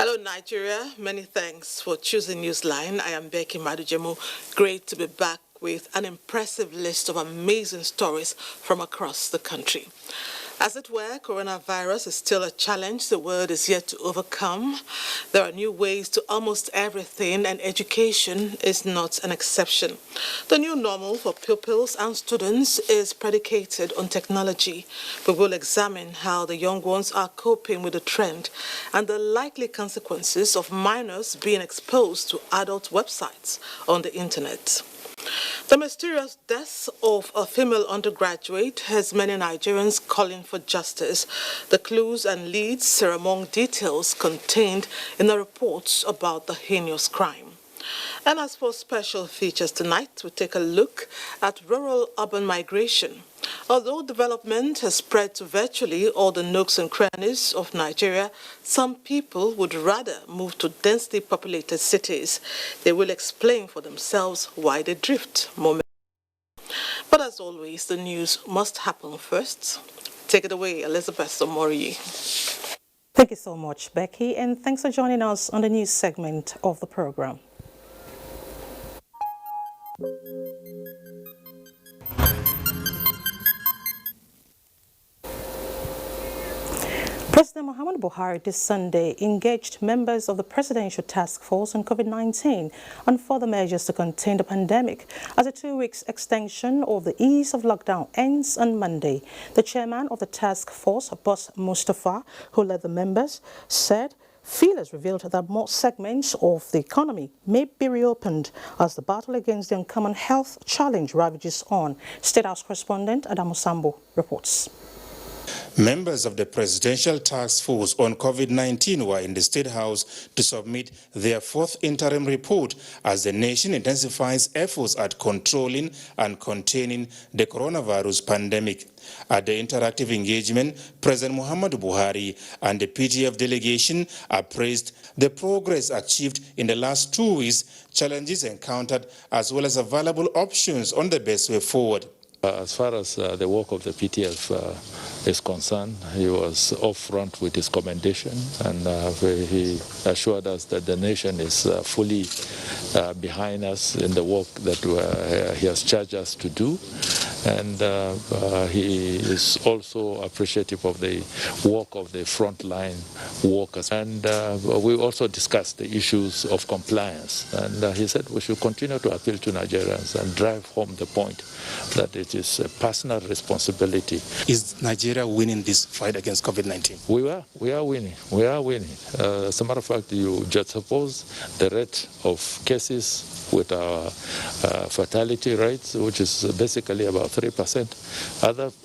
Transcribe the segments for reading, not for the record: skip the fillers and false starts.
Hello, Nigeria. Many thanks for choosing Newsline. I am Becky Madujemu. Great to be back with an impressive list of amazing stories from across the country. As it were, coronavirus is still a challenge the world is yet to overcome. There are new ways to almost everything, and education is not an exception. The new normal for pupils and students is predicated on technology. We will examine how the young ones are coping with the trend and the likely consequences of minors being exposed to adult websites on the internet. The mysterious death of a female undergraduate has many Nigerians calling for justice. The clues and leads are among details contained in the reports about the heinous crime. And as for special features tonight, we take a look at rural-urban migration. Although development has spread to virtually all the nooks and crannies of Nigeria, some people would rather move to densely populated cities. They will explain for themselves why they drift. But as always, the news must happen first. Take it away, Elizabeth Omori. Thank you so much, Becky, and thanks for joining us on the news segment of the program. President Muhammadu Buhari this Sunday engaged members of the Presidential Task Force on COVID-19 on further measures to contain the pandemic as a 2-week extension of the ease of lockdown ends on Monday. The chairman of the task force, Boss Mustafa, who led the members, said feelers revealed that more segments of the economy may be reopened as the battle against the uncommon health challenge ravages on. State House correspondent Adamu Sambo reports. Members of the Presidential Task Force on COVID-19 were in the State House to submit their 4th interim report as the nation intensifies efforts at controlling and containing the coronavirus pandemic. At the interactive engagement, President Muhammadu Buhari and the PTF delegation appraised the progress achieved in the last 2 weeks, challenges encountered, as well as available options on the best way forward. As far as the work of the PTF is concerned, he was upfront with his commendation, and he assured us that the nation is fully behind us in the work that he has charged us to do. And he is also appreciative of the work of the frontline workers. And we also discussed the issues of compliance. And he said we should continue to appeal to Nigerians and drive home the point that it is a personal responsibility. Is Nigeria winning this fight against COVID-19? We are winning. We are winning. As a matter of fact, you just suppose the rate of cases with our fatality rates, which is basically about 3%.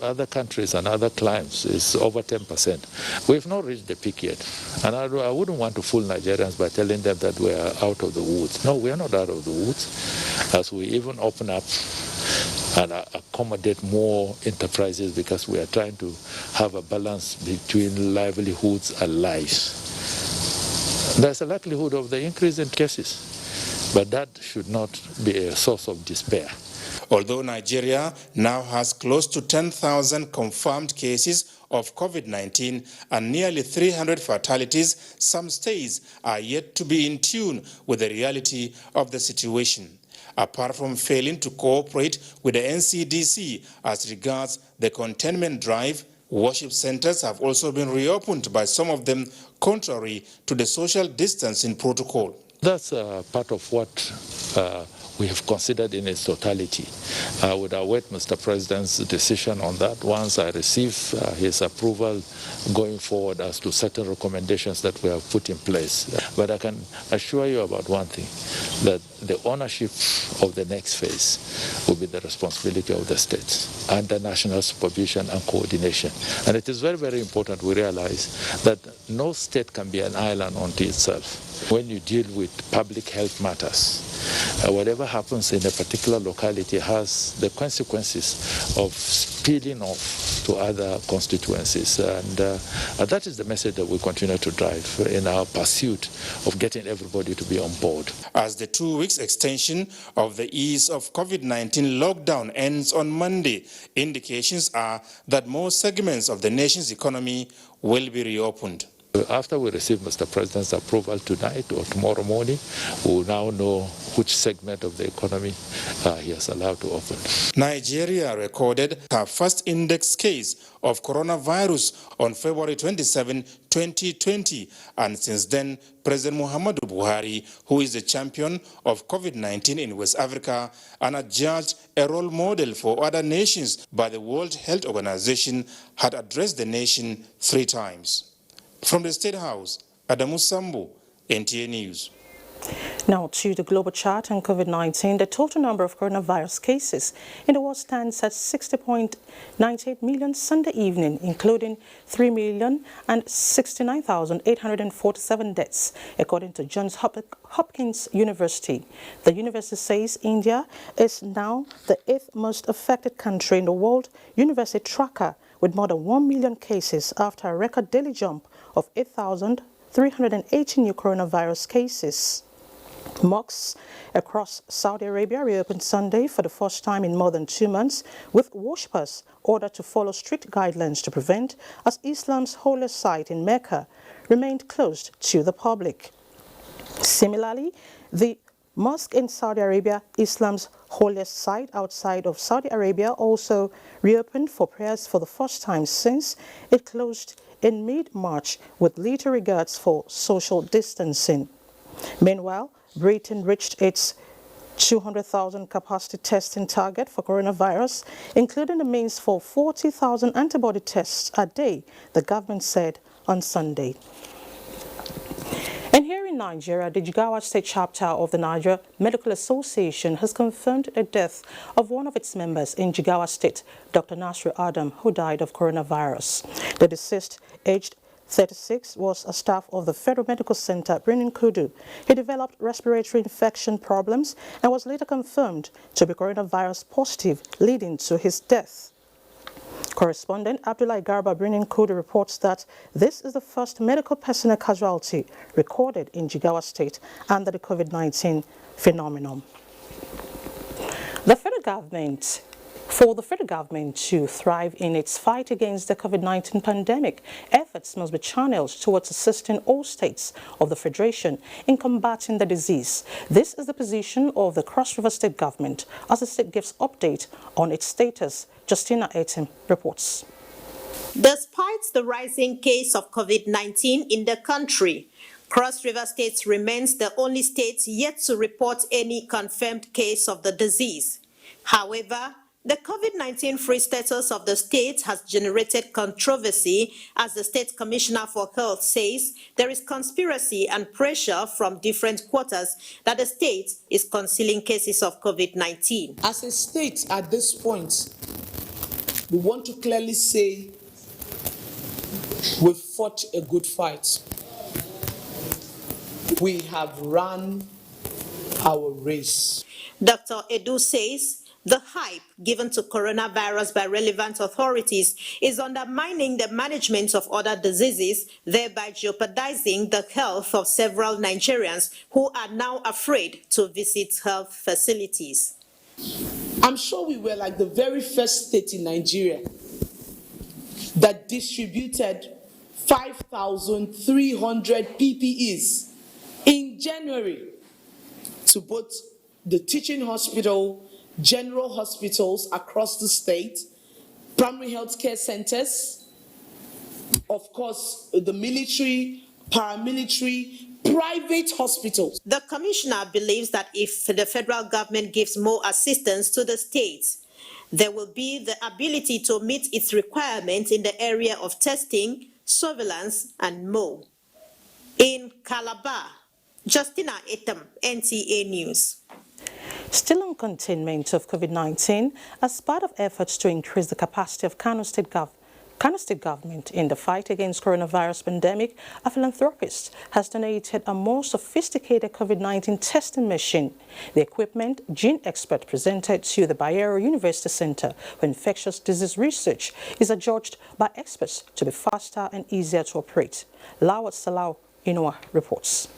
Other countries and other climes is over 10%. We've not reached the peak yet. And I wouldn't want to fool Nigerians by telling them that we are out of the woods. No, we are not out of the woods. As we even open up and accommodate more enterprises, because we are trying to have a balance between livelihoods and lives. There's a likelihood of the increase in cases, but that should not be a source of despair. Although Nigeria now has close to 10,000 confirmed cases of COVID-19 and nearly 300 fatalities, some states are yet to be in tune with the reality of the situation. Apart from failing to cooperate with the NCDC as regards the containment drive, worship centers have also been reopened, by some of them contrary to the social distancing protocol. That's part of what we have considered in its totality. I would await Mr. President's decision on that once I receive his approval going forward as to certain recommendations that we have put in place. But I can assure you about one thing, that the ownership of the next phase will be the responsibility of the states under national supervision and coordination. And it is very, very important we realize that no state can be an island unto itself. When you deal with public health matters, whatever happens in a particular locality has the consequences of spilling off to other constituencies. And that is the message that we continue to drive in our pursuit of getting everybody to be on board. As the 2 weeks extension of the ease of COVID-19 lockdown ends on Monday, indications are that more segments of the nation's economy will be reopened. After we receive Mr. President's approval tonight or tomorrow morning, we will now know which segment of the economy he has allowed to open. Nigeria recorded her first index case of coronavirus on February 27, 2020, and since then, President Muhammadu Buhari, who is the champion of COVID-19 in West Africa and adjudged a role model for other nations by the World Health Organization, had addressed the nation 3 times. From the State House, Adamu Sambo, NTA News. Now to the global chart on COVID-19, the total number of coronavirus cases in the world stands at 60.98 million Sunday evening, including 3,069,847 deaths, according to Johns Hopkins University. The university says India is now the 8th most affected country in the world university tracker, with more than 1 million cases after a record daily jump of 8,380 new coronavirus cases. Mosques across Saudi Arabia reopened Sunday for the first time in more than 2 months, with worshippers ordered to follow strict guidelines to prevent, as Islam's holiest site in Mecca remained closed to the public. Similarly, the mosque in Saudi Arabia, Islam's holiest site outside of Saudi Arabia, also reopened for prayers for the first time since it closed in mid-March with little regards for social distancing. Meanwhile, Britain reached its 200,000 capacity testing target for coronavirus, including the means for 40,000 antibody tests a day, the government said on Sunday. And here in Nigeria, the Jigawa State chapter of the Nigeria Medical Association has confirmed the death of one of its members in Jigawa State, Dr. Nasri Adam, who died of coronavirus. The deceased, aged 36, was a staff of the Federal Medical Center, Birnin Kudu. He developed respiratory infection problems and was later confirmed to be coronavirus positive, leading to his death. Correspondent Abdullah Garba, Birnin Kudu, reports that this is the first medical personnel casualty recorded in Jigawa State under the COVID-19 phenomenon. For the federal government to thrive in its fight against the COVID-19 pandemic, efforts must be channeled towards assisting all states of the Federation in combating the disease. This is the position of the Cross River State government as the state gives update on its status. Justina Etim reports. Despite the rising case of COVID-19 in the country, Cross River State remains the only state yet to report any confirmed case of the disease. However, the COVID-19 free status of the state has generated controversy, as the State Commissioner for Health says there is conspiracy and pressure from different quarters that the state is concealing cases of COVID-19. As a state at this point, we want to clearly say we've fought a good fight. We have run our race. Dr. Edu says the hype given to coronavirus by relevant authorities is undermining the management of other diseases, thereby jeopardizing the health of several Nigerians who are now afraid to visit health facilities. I'm sure we were like the very first state in Nigeria that distributed 5,300 PPEs in January to both the teaching hospital, general hospitals across the state, primary health care centers, of course, the military, paramilitary, private hospitals. The commissioner believes that if the federal government gives more assistance to the states, there will be the ability to meet its requirements in the area of testing, surveillance, and more. In Calabar, Justina Etam, NTA News. Still on containment of COVID-19, as part of efforts to increase the capacity of Kano State government in the fight against coronavirus pandemic, a philanthropist has donated a more sophisticated COVID-19 testing machine. The equipment, Gene Expert presented to the Bayero University Center for Infectious Disease Research, is adjudged by experts to be faster and easier to operate. Lawat Salau Inua reports.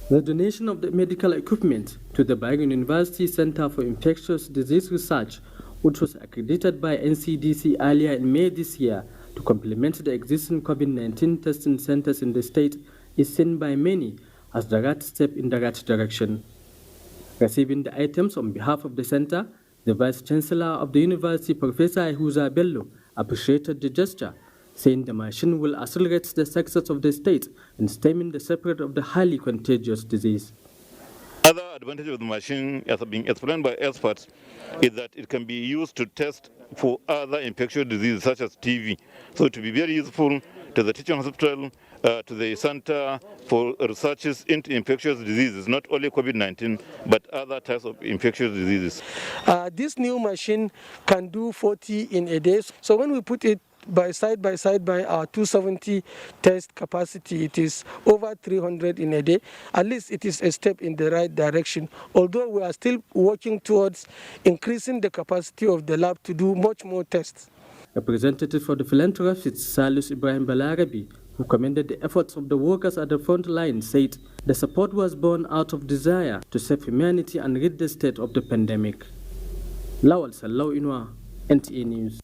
The donation of the medical equipment to the Bayero University Center for Infectious Disease Research, which was accredited by NCDC earlier in May this year, to complement the existing COVID-19 testing centers in the state is seen by many as the right step in the right direction. Receiving the items on behalf of the center, the Vice Chancellor of the University, Professor Abuja Bello, appreciated the gesture, saying the machine will accelerate the success of the state in stemming the spread of the highly contagious disease. Other advantage of the machine, as being explained by experts, is that it can be used to test for other infectious diseases such as TB. So to be very useful to the teaching hospital, to the Center for Researches into Infectious Diseases, not only COVID-19, but other types of infectious diseases. This new machine can do 40 in a day. So when we put it side by our 270 test capacity, it is over 300 in a day. At least it is a step in the right direction, although we are still working towards increasing the capacity of the lab to do much more tests. Representative for the philanthropist Salus Ibrahim Balarabi, who commended the efforts of the workers at the front line, said the support was born out of desire to save humanity and rid the state of the pandemic. Lawal Sallau Inwa, NTA News.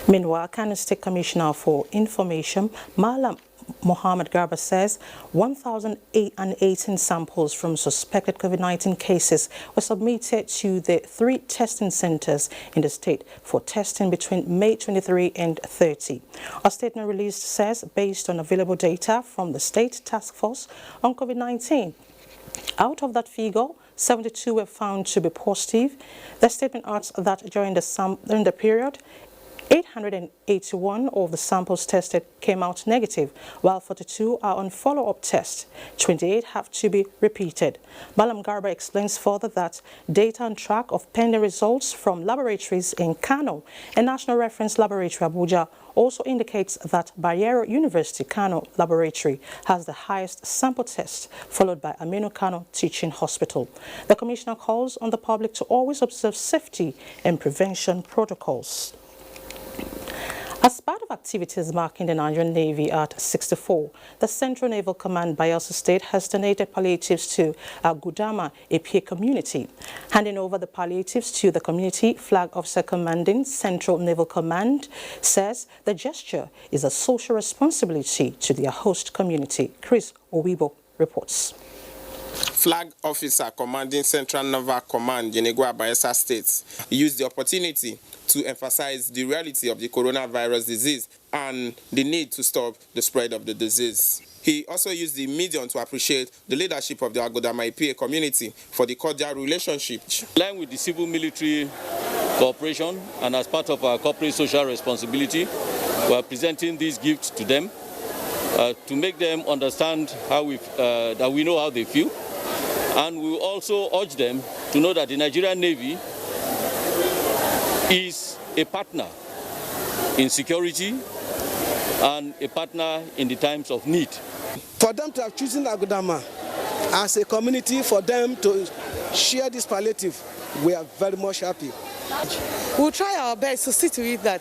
Meanwhile, Kano State Commissioner for Information, Malam Mohammed Garba, says 1,018 samples from suspected COVID-19 cases were submitted to the 3 testing centers in the state for testing between May 23 and 30. A statement released says, based on available data from the State Task Force on COVID-19, out of that figure, 72 were found to be positive. The statement adds that during the period, 881 of the samples tested came out negative, while 42 are on follow-up test. 28 have to be repeated. Malam Garba explains further that data on track of pending results from laboratories in Kano and National Reference Laboratory Abuja also indicates that Bayero University Kano Laboratory has the highest sample test, followed by Aminu Kano Teaching Hospital. The Commissioner calls on the public to always observe safety and prevention protocols. As part of activities marking the Nigerian Navy at 64, the Central Naval Command Bayelsa State has donated palliatives to Gudama APA community. Handing over the palliatives to the community, Flag Officer Commanding Central Naval Command says the gesture is a social responsibility to their host community. Chris Owibo reports. Flag Officer Commanding Central Naval Command, Yenegua Bayelsa State, used the opportunity to emphasize the reality of the coronavirus disease and the need to stop the spread of the disease. He also used the medium to appreciate the leadership of the Agodama IPA community for the cordial relationship. In line with the civil-military cooperation and as part of our corporate social responsibility, we are presenting these gifts to them to make them understand how that we know how they feel. And we will also urge them to know that the Nigerian Navy is a partner in security and a partner in the times of need. For them to have chosen Agodama as a community, for them to share this palliative, we are very much happy. We'll try our best to see to it that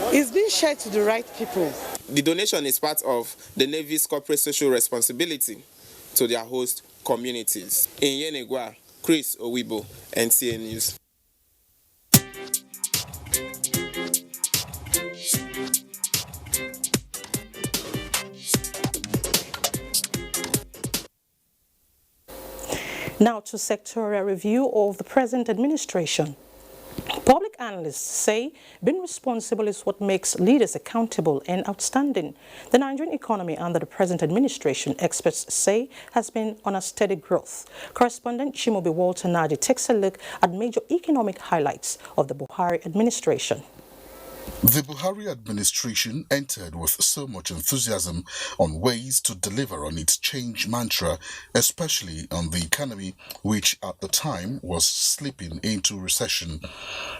it's being shared to the right people. The donation is part of the Navy's corporate social responsibility to their host communities. In Yenegua, Chris Owibo, NTA News. Now to sectorial review of the present administration. Public analysts say being responsible is what makes leaders accountable and outstanding. The Nigerian economy under the present administration, experts say, has been on a steady growth. Correspondent Chimobi Walter Nadi takes a look at major economic highlights of the Buhari administration. The Buhari administration entered with so much enthusiasm on ways to deliver on its change mantra, especially on the economy, which at the time was slipping into recession.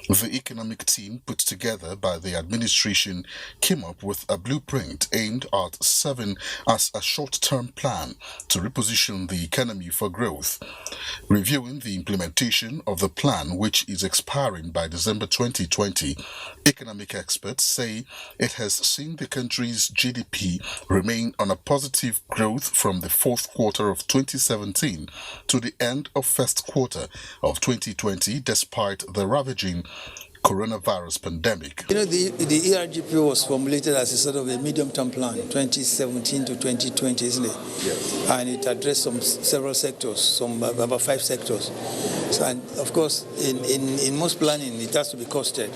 The economic team put together by the administration came up with a blueprint aimed at serving as a short-term plan to reposition the economy for growth. Reviewing the implementation of the plan, which is expiring by December 2020, economic experts say it has seen the country's GDP remain on a positive growth from the fourth quarter of 2017 to the end of first quarter of 2020, despite the ravaging coronavirus pandemic. You know, the ERGP was formulated as a sort of a medium-term plan, 2017 to 2020, isn't it? Yes. And it addressed several sectors, about 5 sectors. So, and of course, in most planning, it has to be costed.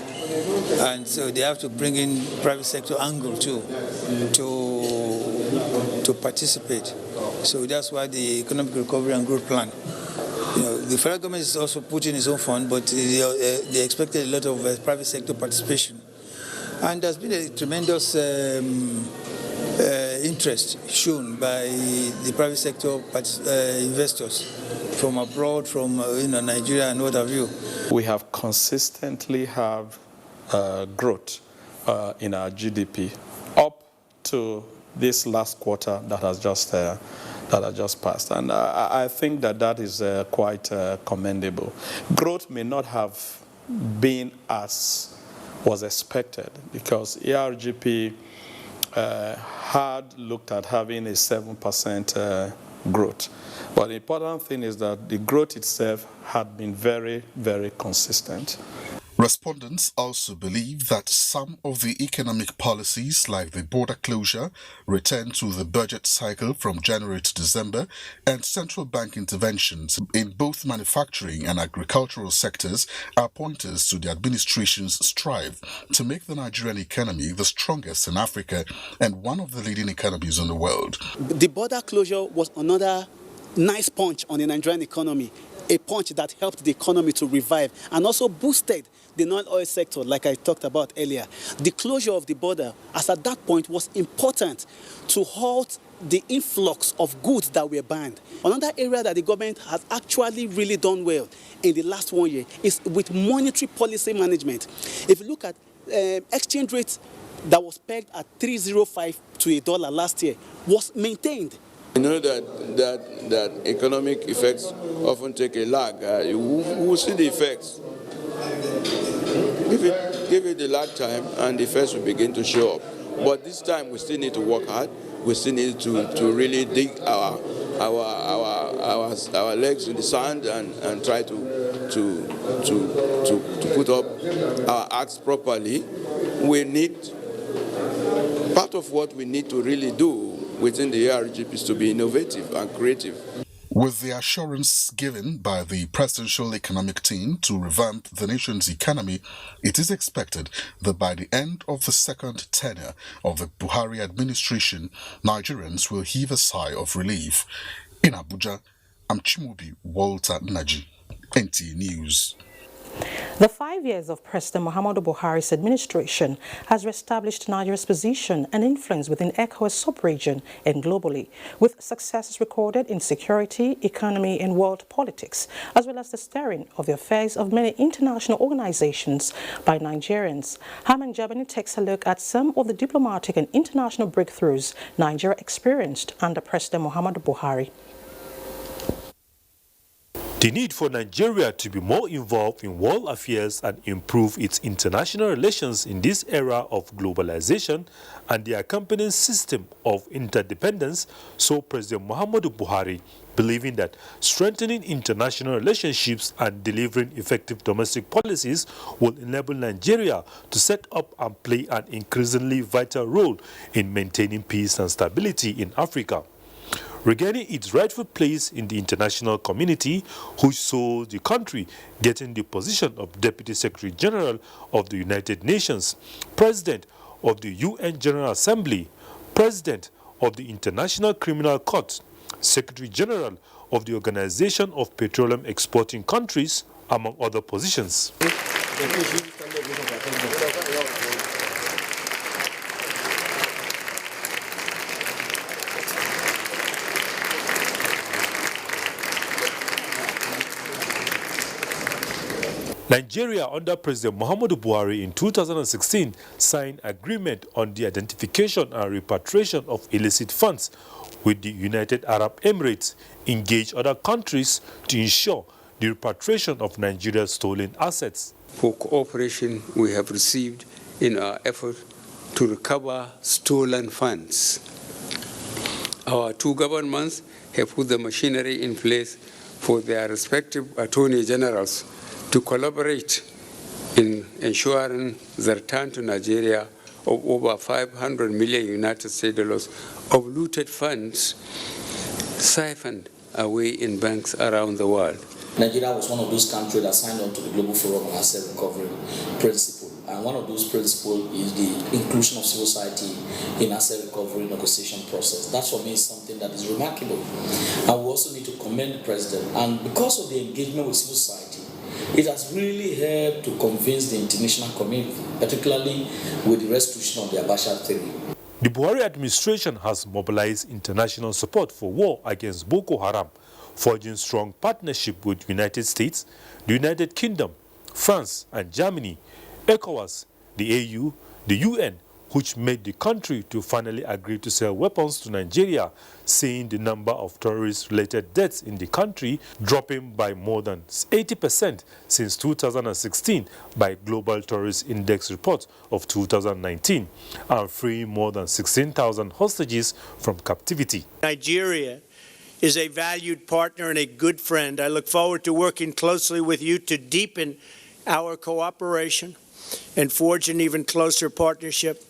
And so they have to bring in private sector angle too, to participate. So that's why the Economic Recovery and Growth Plan. You know, the federal government is also putting its own fund, but they expected a lot of private sector participation. And there's been a tremendous interest shown by the private sector investors from abroad, from Nigeria and what have you. We have consistently have growth in our GDP up to this last quarter that has just passed, and I think that is quite commendable. Growth may not have been as was expected because ERGP had looked at having a 7% growth, but the important thing is that the growth itself had been very, very consistent. Respondents also believe that some of the economic policies like the border closure, return to the budget cycle from January to December, and central bank interventions in both manufacturing and agricultural sectors are pointers to the administration's strive to make the Nigerian economy the strongest in Africa and one of the leading economies in the world. The border closure was another nice punch on the Nigerian economy, a punch that helped the economy to revive and also boosted the non-oil sector, like I talked about earlier. The closure of the border, as at that point, was important to halt the influx of goods that were banned. Another area that the government has actually really done well in the last 1 year is with monetary policy management. If you look at exchange rates that was pegged at 305 to $1 last year, was maintained. You know that economic effects often take a lag. We will see the effects. Give it the lag time and the effects will begin to show up. But this time we still need to work hard. We still need to really dig our legs in the sand and try to put up our acts properly. Part of what we need to really do within the ERGP is to be innovative and creative. With the assurance given by the presidential economic team to revamp the nation's economy, it is expected that by the end of the second tenure of the Buhari administration, Nigerians will heave a sigh of relief. In Abuja, I'm Chimubi Walter Naji, NT News. The 5 years of President Muhammadu Buhari's administration has reestablished Nigeria's position and influence within ECOWAS sub-region and globally, with successes recorded in security, economy and world politics, as well as the steering of the affairs of many international organizations by Nigerians. Haman Jabani takes a look at some of the diplomatic and international breakthroughs Nigeria experienced under President Muhammadu Buhari. The need for Nigeria to be more involved in world affairs and improve its international relations in this era of globalization and the accompanying system of interdependence saw President Muhammadu Buhari believing that strengthening international relationships and delivering effective domestic policies will enable Nigeria to set up and play an increasingly vital role in maintaining peace and stability in Africa. Regaining its rightful place in the international community, which saw the country getting the position of Deputy Secretary General of the United Nations, President of the UN General Assembly, President of the International Criminal Court, Secretary General of the Organization of Petroleum Exporting Countries, among other positions. Nigeria, under President Muhammadu Buhari in 2016, signed agreement on the identification and repatriation of illicit funds with the United Arab Emirates, engage other countries to ensure the repatriation of Nigeria's stolen assets. For cooperation we have received in our effort to recover stolen funds. Our two governments have put the machinery in place for their respective attorney generals to collaborate in ensuring the return to Nigeria of over 500 million United States dollars of looted funds siphoned away in banks around the world. Nigeria was one of those countries that signed on to the Global Forum on Asset Recovery Principle. And one of those principles is the inclusion of civil society in asset recovery negotiation process. That for me is something that is remarkable. And we also need to commend the president. And because of the engagement with civil society, it has really helped to convince the international community, particularly with the restitution of the Abuja 3. The Buhari administration has mobilized international support for war against Boko Haram, forging strong partnership with United States, the United Kingdom, France and Germany, ECOWAS, the AU, the UN, which made the country to finally agree to sell weapons to Nigeria, seeing the number of terrorist-related deaths in the country dropping by more than 80% since 2016 by Global Terrorist Index report of 2019, and freeing more than 16,000 hostages from captivity. Nigeria is a valued partner and a good friend. I look forward to working closely with you to deepen our cooperation and forge an even closer partnership.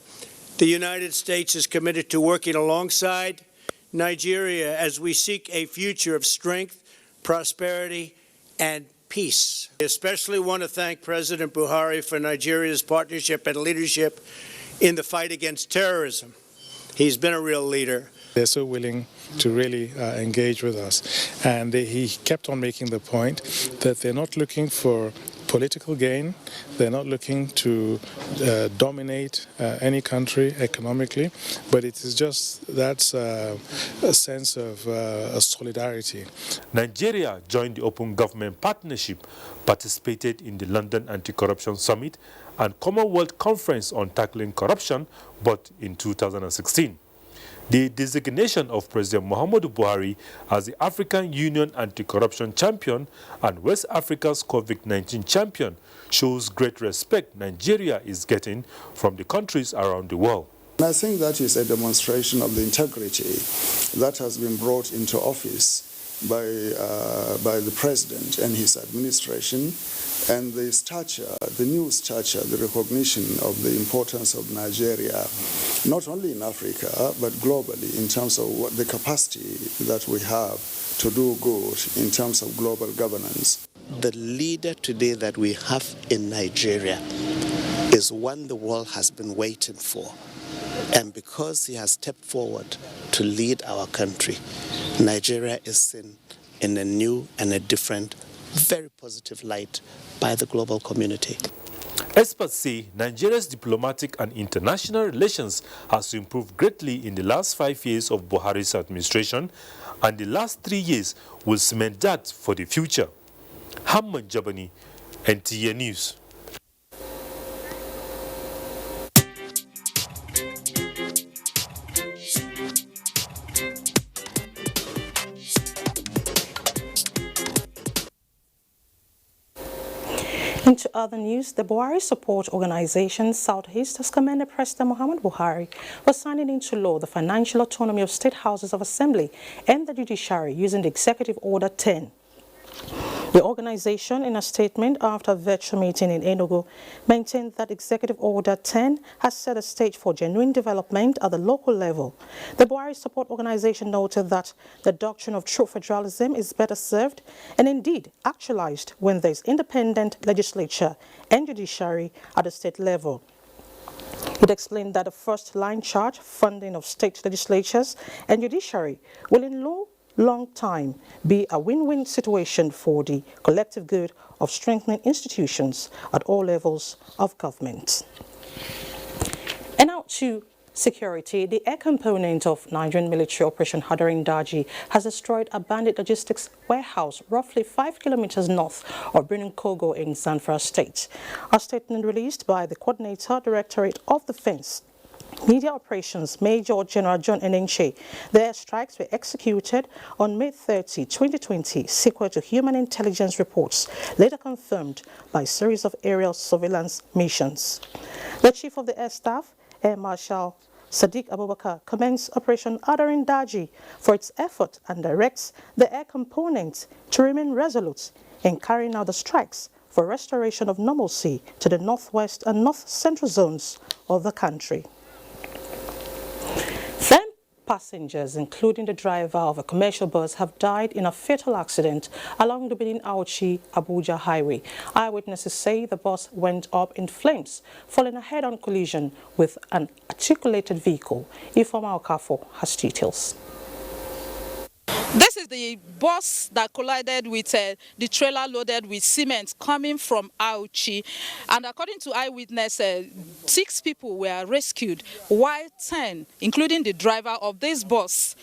The United States is committed to working alongside Nigeria as we seek a future of strength, prosperity, and peace. I especially want to thank President Buhari for Nigeria's partnership and leadership in the fight against terrorism. He's been a real leader. They're so willing to really engage with us. And he kept on making the point that they're not looking for political gain. They're not looking to dominate any country economically, but it is just that's a sense of solidarity. Nigeria joined the Open Government Partnership, participated in the London Anti-Corruption Summit and Commonwealth Conference on Tackling Corruption, but in 2016. The designation of President Muhammadu Buhari as the African Union Anti-Corruption Champion and West Africa's COVID-19 Champion shows great respect Nigeria is getting from the countries around the world. I think that is a demonstration of the integrity that has been brought into office by the president and his administration, and the stature, the new stature, the recognition of the importance of Nigeria, not only in Africa, but globally, in terms of what the capacity that we have to do good in terms of global governance. The leader today that we have in Nigeria is one the world has been waiting for. And because he has stepped forward to lead our country, Nigeria is seen in a new and a different, very positive light by the global community. Experts say Nigeria's diplomatic and international relations has improved greatly in the last 5 years of Buhari's administration, and the last 3 years will cement that for the future. Hamman Jabani, NTA News. Into other news, the Buhari support organization Southeast has commended President Muhammadu Buhari for signing into law the financial autonomy of state houses of assembly and the judiciary using the Executive Order 10. The organization, in a statement after a virtual meeting in Enugu, maintained that Executive Order 10 has set a stage for genuine development at the local level. The Buhari Support Organization noted that the doctrine of true federalism is better served and indeed actualized when there is independent legislature and judiciary at the state level. It explained that the first-line charge funding of state legislatures and judiciary will in long time be a win-win situation for the collective good of strengthening institutions at all levels of government. And now to security. The air component of Nigerian military Operation Hadarin Daji has destroyed a bandit logistics warehouse roughly 5 kilometers north of Birnin Kogo in Zamfara State. A statement released by the Coordinator Directorate of Defense Media Operations Major General John Enenche. The airstrikes were executed on May 30, 2020, sequel to human intelligence reports, later confirmed by a series of aerial surveillance missions. The Chief of the Air Staff, Air Marshal Sadiq Abubakar, commends Operation Hadarin Daji for its effort and directs the air component to remain resolute in carrying out the strikes for restoration of normalcy to the northwest and north-central zones of the country. 10 passengers, including the driver of a commercial bus, have died in a fatal accident along the Benin-Auchi-Abuja highway. Eyewitnesses say the bus went up in flames, following a head-on collision with an articulated vehicle. Ifeoma Okafo has details. This is the bus that collided with the trailer loaded with cement coming from Auchi, and according to eyewitness, 6 people were rescued, while 10, including the driver of this bus,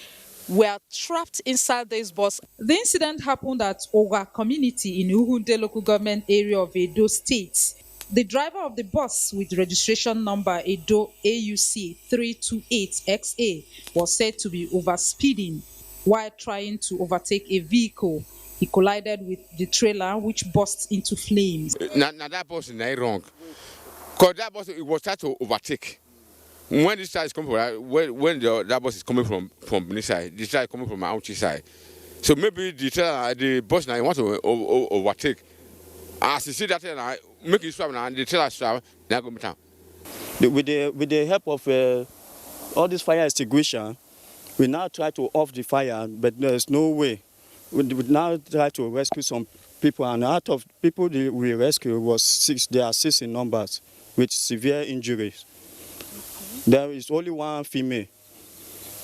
were trapped inside this bus. The incident happened at Oga community in Uhunde local government area of Edo State. The driver of the bus with registration number Edo AUC 328XA was said to be overspeeding while trying to overtake a vehicle. He collided with the trailer, which burst into flames. Now that bus is not wrong, because that bus it was trying to overtake. When this side is coming from, when that bus is coming from Benin side, this side is coming from Auchi side. So maybe the bus now wants to overtake. As you see that now, make it swap now, the trailer swap, now go down. With the help of all this fire extinguisher, we now try to off the fire, but there's no way. We now try to rescue some people, and out of people we rescued was 6. There are 6 in numbers with severe injuries. There is only 1 female.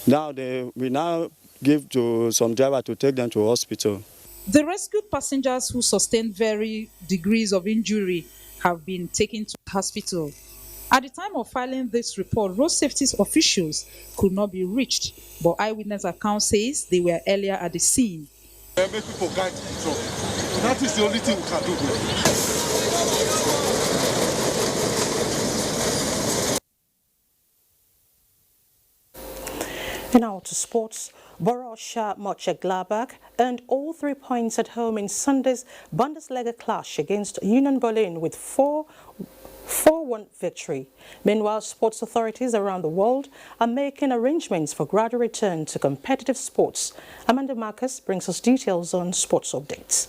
Now we now give to some driver to take them to hospital. The rescued passengers who sustained varying degrees of injury have been taken to hospital. At the time of filing this report, road safety officials could not be reached, but eyewitness account says they were earlier at the scene. Make people guide control. That is the only thing we can do here. And now to sports. Borussia Mönchengladbach earned all 3 points at home in Sunday's Bundesliga clash against Union Berlin with 4-1 victory. Meanwhile, sports authorities around the world are making arrangements for gradual return to competitive sports. Amanda Marcus brings us details on sports updates.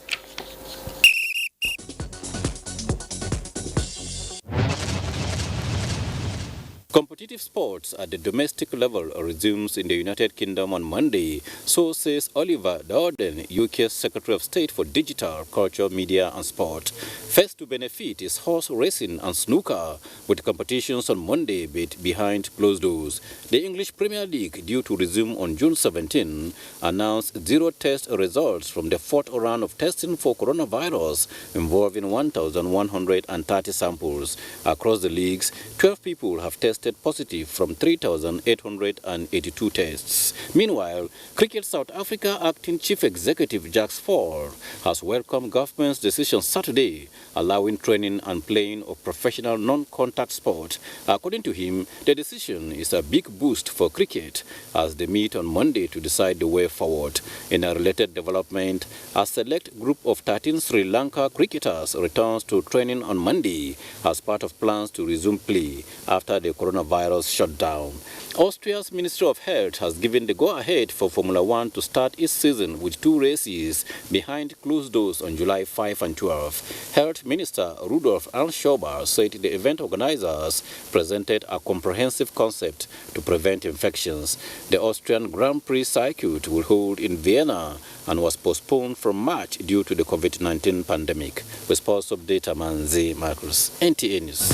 Competitive sports at the domestic level resumes in the United Kingdom on Monday, so says Oliver Dowden, UK's Secretary of State for Digital, Culture, Media and Sport. First to benefit is horse racing and snooker, with competitions on Monday but behind closed doors. The English Premier League, due to resume on June 17, announced 0 test results from the 4th round of testing for coronavirus, involving 1,130 samples. Across the leagues, 12 people have tested positive from 3,882 tests. Meanwhile, Cricket South Africa Acting Chief Executive Jacques Ford has welcomed government's decision Saturday, allowing training and playing of professional non-contact sport. According to him, the decision is a big boost for cricket as they meet on Monday to decide the way forward. In a related development, a select group of 13 Sri Lanka cricketers returns to training on Monday as part of plans to resume play after the coronavirus shutdown. Austria's Ministry of Health has given the go-ahead for Formula One to start its season with 2 races behind closed doors on July 5 and 12. Health Minister Rudolf Anschober said the event organizers presented a comprehensive concept to prevent infections. The Austrian Grand Prix circuit will hold in Vienna and was postponed from March due to the COVID-19 pandemic. With sports update, Manzi Marcus, NTA News.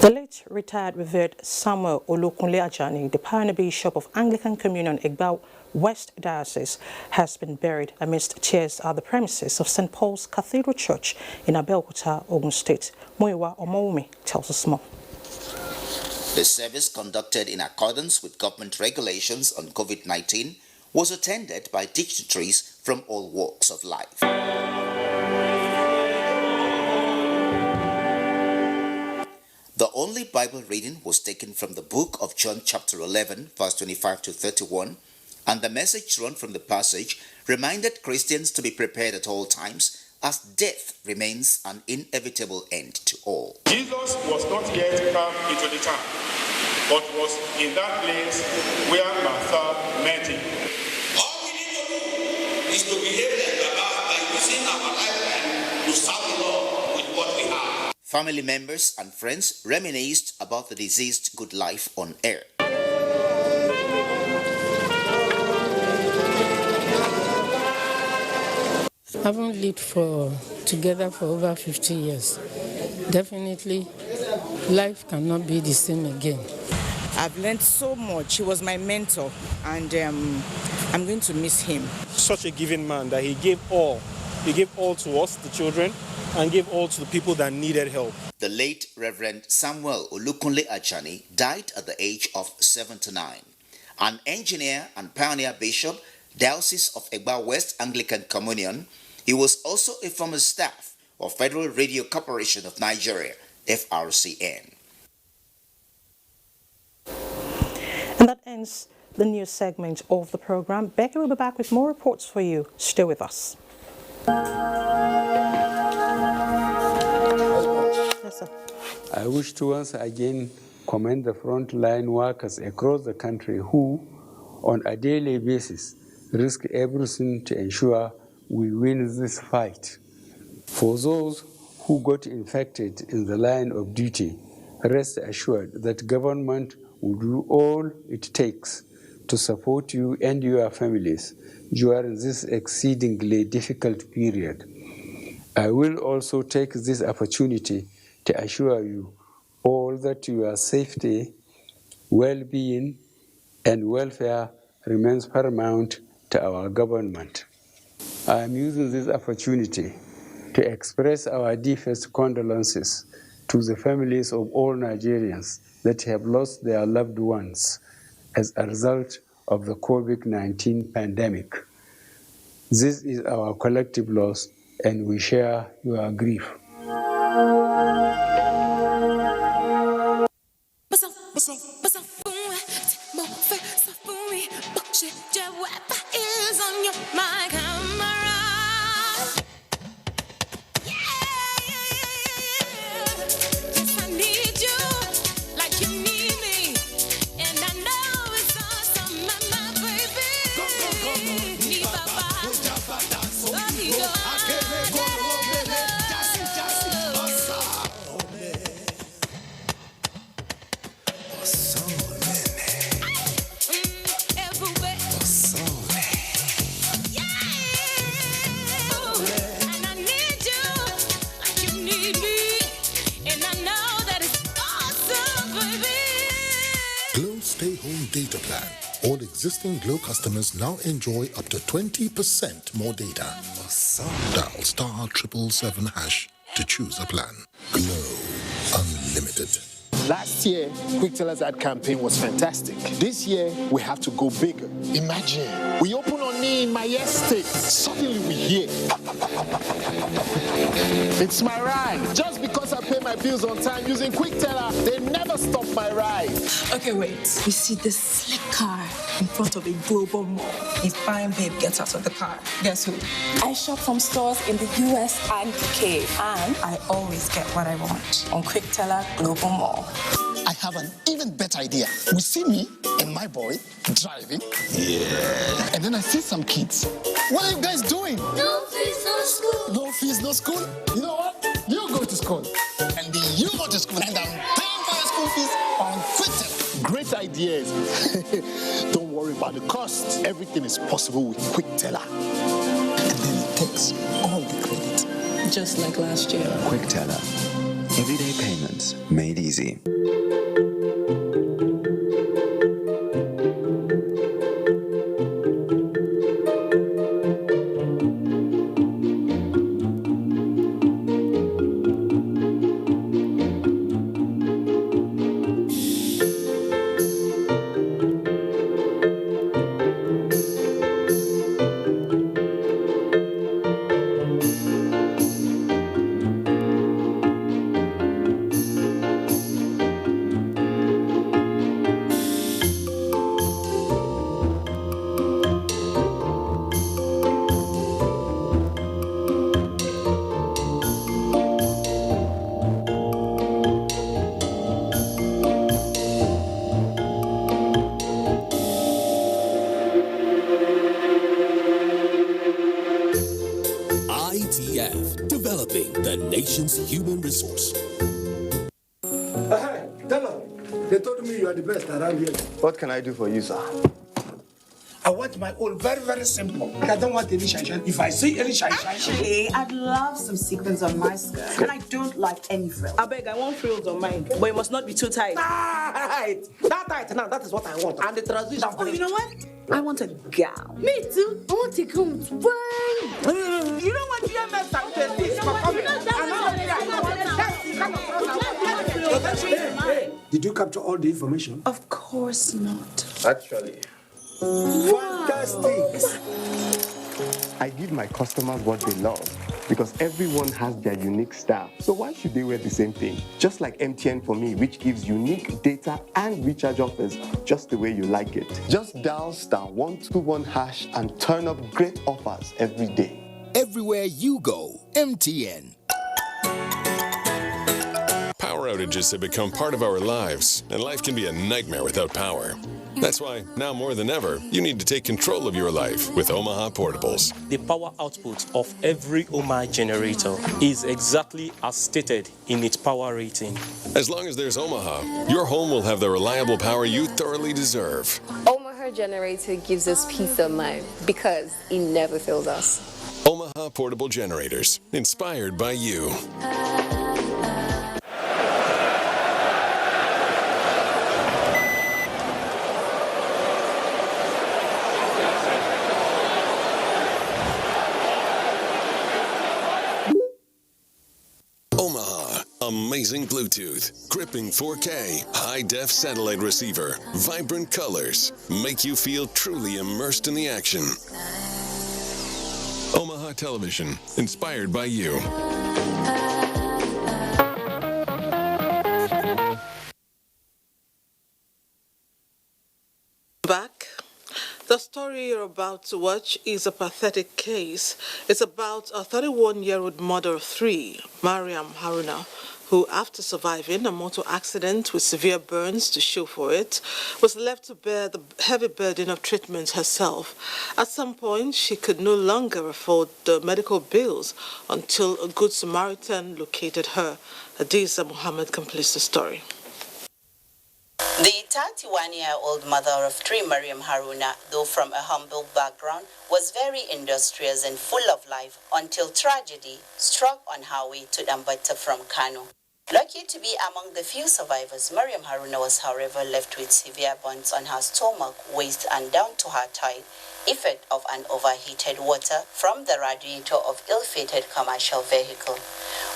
The late retired Revered Samuel Olukunle Ajani, the pioneer bishop of Anglican Communion Egba West Diocese, has been buried amidst tears at the premises of St. Paul's Cathedral Church in Abeokuta, Ogun State. Muyiwa Omowumi tells us more. The service, conducted in accordance with government regulations on COVID-19, was attended by dignitaries from all walks of life. The only Bible reading was taken from the book of John chapter 11, verse 25 to 31, and the message drawn from the passage reminded Christians to be prepared at all times, as death remains an inevitable end to all. Jesus was not yet come into the town, but was in that place where Martha met him. All we need to do is to behave like Baba by using our life Family members and friends reminisced about the deceased's good life on air. Haven't lived together for over 50 years. Definitely, life cannot be the same again. I've learned so much. He was my mentor, and I'm going to miss him. Such a giving man that he gave all. He gave all to us, the children, and gave all to the people that needed help. The late Reverend Samuel Olukunle Achani died at the age of 79. An engineer and pioneer bishop, Diocese of Egba West Anglican Communion, he was also a former staff of Federal Radio Corporation of Nigeria, FRCN. And that ends the news segment of the program. Becky will be back with more reports for you. Stay with us. Yes, sir. I wish to once again commend the frontline workers across the country who, on a daily basis, risk everything to ensure we win this fight. For those who got infected in the line of duty, rest assured that government will do all it takes to support you and your families during this exceedingly difficult period. I will also take this opportunity to assure you all that your safety, well-being, and welfare remains paramount to our government. I am using this opportunity to express our deepest condolences to the families of all Nigerians that have lost their loved ones as a result of the COVID-19 pandemic. This is our collective loss, and we share your grief. Data plan. All existing Glow customers now enjoy up to 20% more data. Dial *777# to choose a plan. Glow Unlimited. Last year, QuickTeller's ad campaign was fantastic. This year, we have to go bigger. Imagine, we open on me in my estate. Suddenly we hear, it's my ride. Just because I pay my bills on time using QuickTeller, they never stop my ride. Okay, wait. We see this slick car in front of a global mall. A fine babe gets out of the car. Guess who? I shop from stores in the US and UK, and I always get what I want on QuickTeller Global Mall. I have an even better idea. We see me and my boy driving. Yeah. And then I see some kids. What are you guys doing? No fees, no school. No fees, no school? You know what? You go to school. And then you go to school. And I'm paying for your school fees on QuickTeller. Great ideas. Don't worry about the cost. Everything is possible with QuickTeller. And then it takes all the credit. Just like last year. QuickTeller. Everyday payments made easy. nation's human resource. Tell them. They told me you are the best around here. What can I do for you, sir? I want my own very, very simple. I don't want any shine. If I see any shine. Actually, I'd love some sequins on my skirt. And I don't like any frills. I beg, I want frills on mine. But it must not be too tight. Tight! That tight now, that is what I want. And the transition. Oh, you know what? I want a gown. Me too. I want to come to You know what GMS and this for coming. Did you capture all the information? Of course not. Actually. Fantastic. I give my customers what they love because everyone has their unique style. So why should they wear the same thing? Just like MTN for me, which gives unique data and recharge offers just the way you like it. Just dial *121# and turn up great offers every day. Everywhere you go, MTN. Power outages have become part of our lives, and life can be a nightmare without power. That's why, now more than ever, you need to take control of your life with Omaha Portables. The power output of every Omaha generator is exactly as stated in its power rating. As long as there's Omaha, your home will have the reliable power you thoroughly deserve. Omaha generator gives us peace of mind because it never fails us. Omaha Portable Generators, inspired by you. Amazing Bluetooth, gripping 4K, high-def satellite receiver, vibrant colors, make you feel truly immersed in the action. Omaha Television, inspired by you. Back. The story you're about to watch is a pathetic case. It's about a 31-year-old mother of three, Mariam Haruna, who, after surviving a motor accident with severe burns to show for it, was left to bear the heavy burden of treatment herself. At some point, she could no longer afford the medical bills until a good Samaritan located her. Hadiza Muhammad completes the story. The 31-year-old mother of three, Mariam Haruna, though from a humble background, was very industrious and full of life until tragedy struck on her way to Dambata from Kano. Lucky to be among the few survivors, Mariam Haruna was, however, left with severe burns on her stomach, waist, and down to her thigh, effect of an overheated water from the radiator of ill-fated commercial vehicle.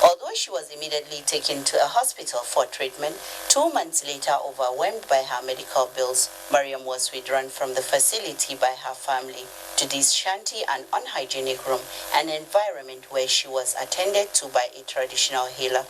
Although she was immediately taken to a hospital for treatment, 2 months later, overwhelmed by her medical bills, Mariam was withdrawn from the facility by her family to this shanty and unhygienic room, an environment where she was attended to by a traditional healer.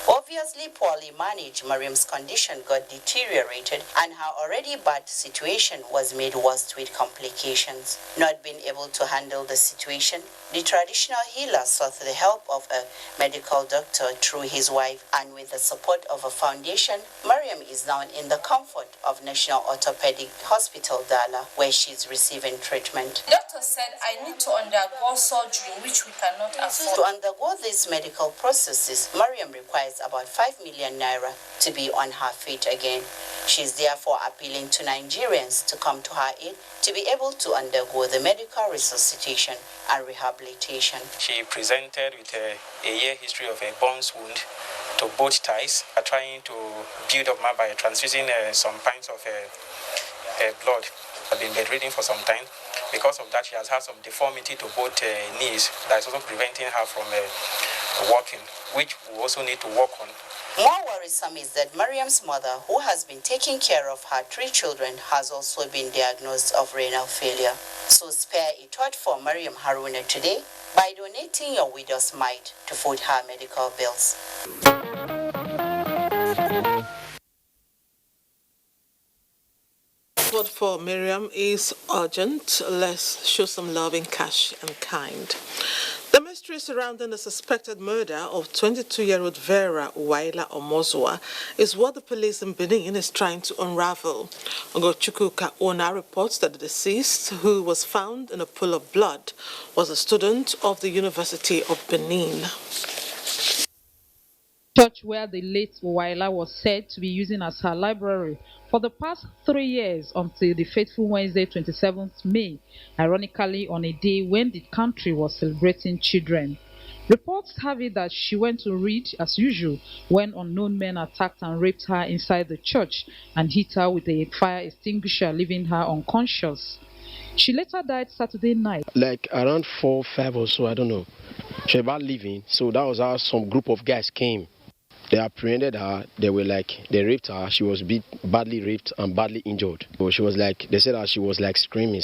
Obviously poorly managed, Mariam's condition got deteriorated and her already bad situation was made worse with complications. Not being able to handle the situation, the traditional healer sought the help of a medical doctor through his wife, and with the support of a foundation, Mariam is now in the comfort of National Orthopedic Hospital, Dala, where she is receiving treatment. The doctor said I need to undergo surgery, which we cannot afford. To undergo these medical processes, Mariam requires about 5 million naira to be on her feet again. She is therefore appealing to Nigerians to come to her aid to be able to undergo the medical resuscitation and rehabilitation. She presented with a year history of a burns wound to both thighs, trying to build up by transfusing some pints of blood. Has been bedridden for some time. Because of that, she has had some deformity to both knees that is also preventing her from walking, which we also need to work on. More worrisome is that Mariam's mother, who has been taking care of her 3 children, has also been diagnosed of renal failure. So spare a thought for Mariam Haruna today by donating your widow's mite to foot her medical bills. What for Miriam is urgent. Let's show some love in cash and kind. The mystery surrounding the suspected murder of 22-year-old Vera Waila Omozua is what the police in Benin is trying to unravel. Ogochukwu Kaona reports that the deceased, who was found in a pool of blood, was a student of the University of Benin. church where the late Uwaila was said to be using as her library for the past 3 years until the fateful Wednesday, 27th May, ironically on a day when the country was celebrating children. Reports have it that she went to read as usual when unknown men attacked and raped her inside the church and hit her with a fire extinguisher, leaving her unconscious. She later died Saturday night. Like around 4, 5 or so, I don't know. She was about leaving, so that was how some group of guys came. They apprehended her, they raped her, she was badly raped and badly injured. So she was like, they said that she was like screaming,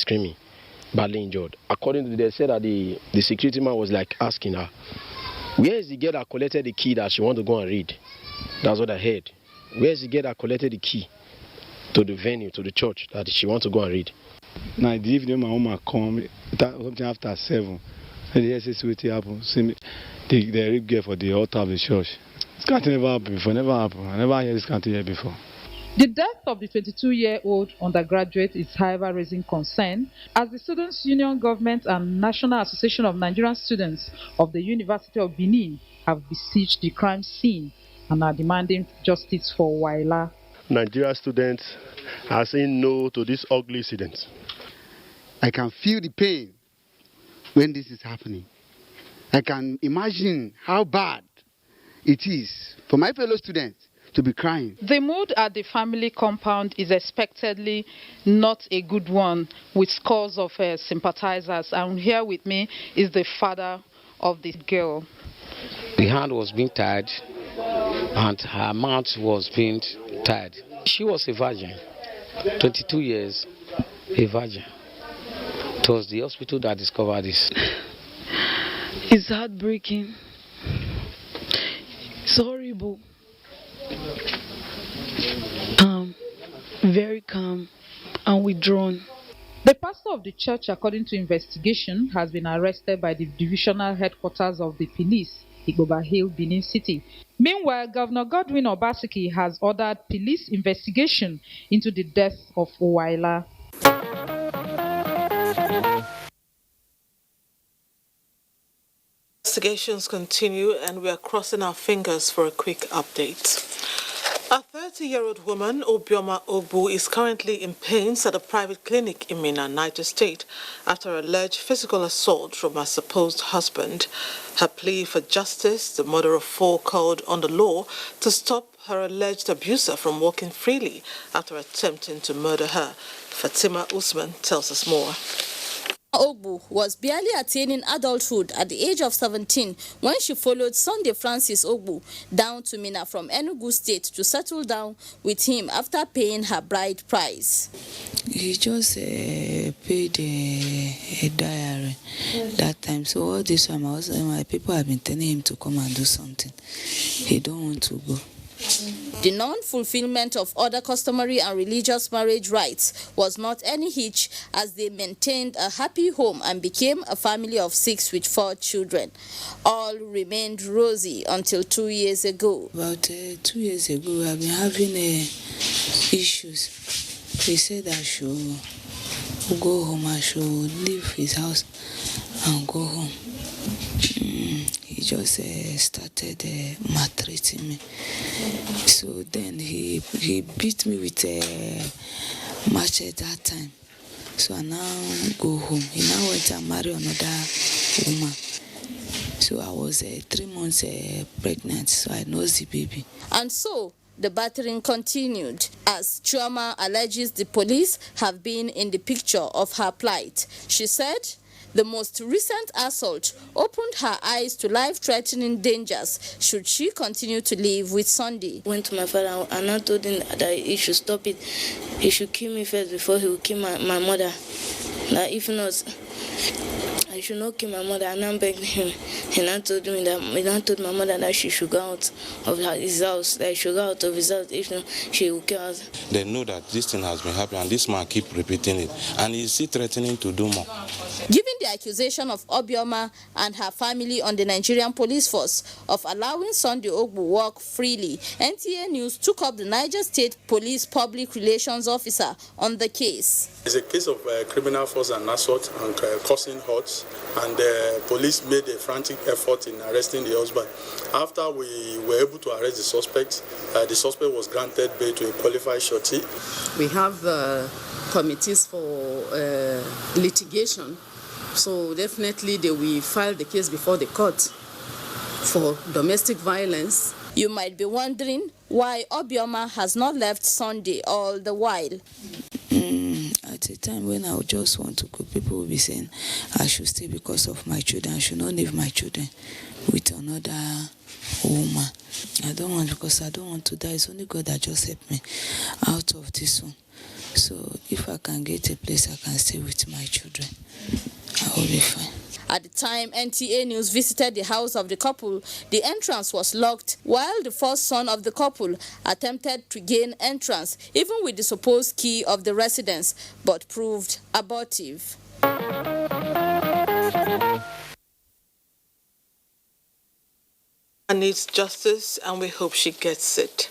badly injured. According to they said that the security man was like asking her, where is the girl that collected the key that she want to go and read? That's what I heard. Where is the girl that collected the key to the venue, to the church that she want to go and read? Now the evening my mama come, something after 7. And the SSWT happened. See me, the rape girl for the altar of the church. This can't never happen before, never happened. I never heard this can't here before. The death of the 22-year-old undergraduate is however raising concern as the Students' Union Government and National Association of Nigerian Students of the University of Benin have besieged the crime scene and are demanding justice for Uwaila. Nigerian students are saying no to this ugly incident. I can feel the pain when this is happening. I can imagine how bad it is for my fellow students to be crying. The mood at the family compound is expectedly not a good one, with scores of sympathizers. And here with me is the father of this girl. The hand was being tied and her mouth was being tied. She was a virgin, 22 years, a virgin. It was the hospital that discovered this. It's heartbreaking. It's horrible. Very calm and withdrawn. The pastor of the church, according to investigation, has been arrested by the divisional headquarters of the police, Igboba Hill, Benin City. Meanwhile, Governor Godwin Obaseki has ordered police investigation into the death of Uwaila. Investigations continue and we are crossing our fingers for a quick update. A 30-year-old woman, Obioma Ogbu, is currently in pains at a private clinic in Minna, Niger State, after alleged physical assault from her supposed husband. Her plea for justice, the mother of 4 called on the law to stop her alleged abuser from walking freely after attempting to murder her. Fatima Usman tells us more. Ogbu was barely attaining adulthood at the age of 17 when she followed Sunday Francis Ogbu down to Minna from Enugu State to settle down with him after paying her bride price. He just paid a diary that time. So all this time, my people have been telling him to come and do something. He don't want to go. The non-fulfillment of other customary and religious marriage rites was not any hitch as they maintained a happy home and became a family of 6 with 4 children. All remained rosy until 2 years ago. About 2 years ago, I've been having issues. He said I should go home, I should leave his house and go home. He just started maltreating me. So then he beat me with a machete that time. So I now go home. He now went and married another woman. So I was 3 months pregnant, so I nursed the baby. And so the battering continued as Chioma alleges the police have been in the picture of her plight. She said the most recent assault opened her eyes to life-threatening dangers should she continue to live with Sunday. Went to my father and I told him that he should stop it. He should kill me first before he will kill my mother. That if not, I should not kill my mother. And I begged him. He now told me that he now told my mother that she should go out of his house. That she should go out of his house. If not, she will kill us. They know that this thing has been happening and this man keep repeating it. And he's still threatening to do more. Given the accusation of Obioma and her family on the Nigerian police force of allowing Sunday Ogbu work freely, NTA News took up the Niger State Police Public Relations Officer on the case. It's a case of criminal force and assault and causing hurts, and the police made a frantic effort in arresting the husband. After we were able to arrest the suspect was granted bail to a qualified surety. We have committees for litigation, so definitely they will file the case before the court for domestic violence. You might be wondering why Obioma has not left Sunday all the while. At a time when I would just want to go, people will be saying I should stay because of my children. I should not leave my children with another woman. I don't want, because I don't want to die. It's only God that just helped me out of this one. So if I can get a place I can stay with my children, I will be fine. At the time NTA News visited the house of the couple, the entrance was locked, while the first son of the couple attempted to gain entrance, even with the supposed key of the residence, but proved abortive. Needs justice, and we hope she gets it.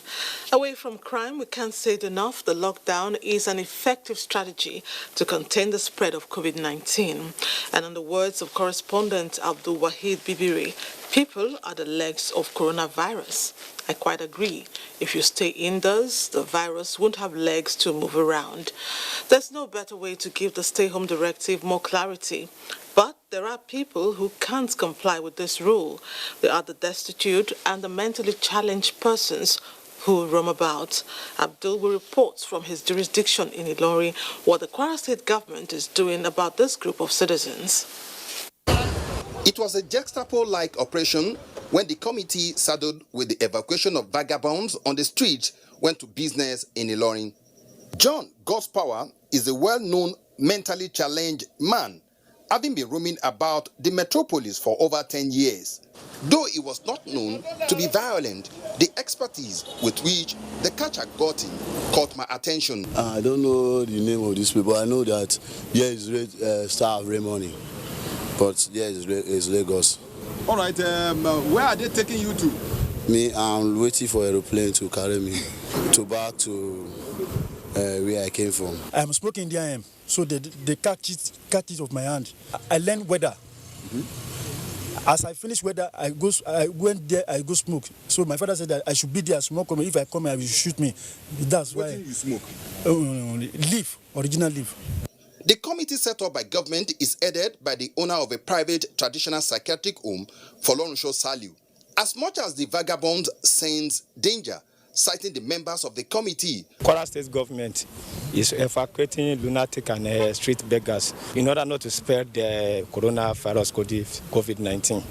Away from crime, we can't say it enough, the lockdown is an effective strategy to contain the spread of COVID-19. And in the words of correspondent Abdul Wahid Bibiri, people are the legs of coronavirus. I quite agree. If you stay indoors, the virus won't have legs to move around. There's no better way to give the stay-home directive more clarity. But there are people who can't comply with this rule. They are the destitute and the mentally challenged persons who roam about. Abdul will report from his jurisdiction in Ilorin what the Kwara State government is doing about this group of citizens. It was a Gestapo-like operation when the committee saddled with the evacuation of vagabonds on the street went to business in Ilorin. John Godspower is a well-known mentally challenged man, having been roaming about the metropolis for over 10 years. Though he was not known to be violent, the expertise with which the catcher got him caught my attention. I don't know the name of these people. I know that here is Star of Raymond, but here is Lagos. All right, where are they taking you to? Me, I'm waiting for an aeroplane to carry me back to where I came from. I'm smoking DIM, so they catch it of my hand. I learn weather. As I finish weather, I went there, I go smoke. So my father said that I should be there, smoke. If I come, I will shoot me. That's why. What do you smoke? Leaf, original leaf. The committee set up by government is headed by the owner of a private traditional psychiatric home, Folorunsho Saliu. As much as the vagabond sense danger, citing the members of the committee. Kwara State government is evacuating lunatic and street beggars in order not to spread the coronavirus COVID-19.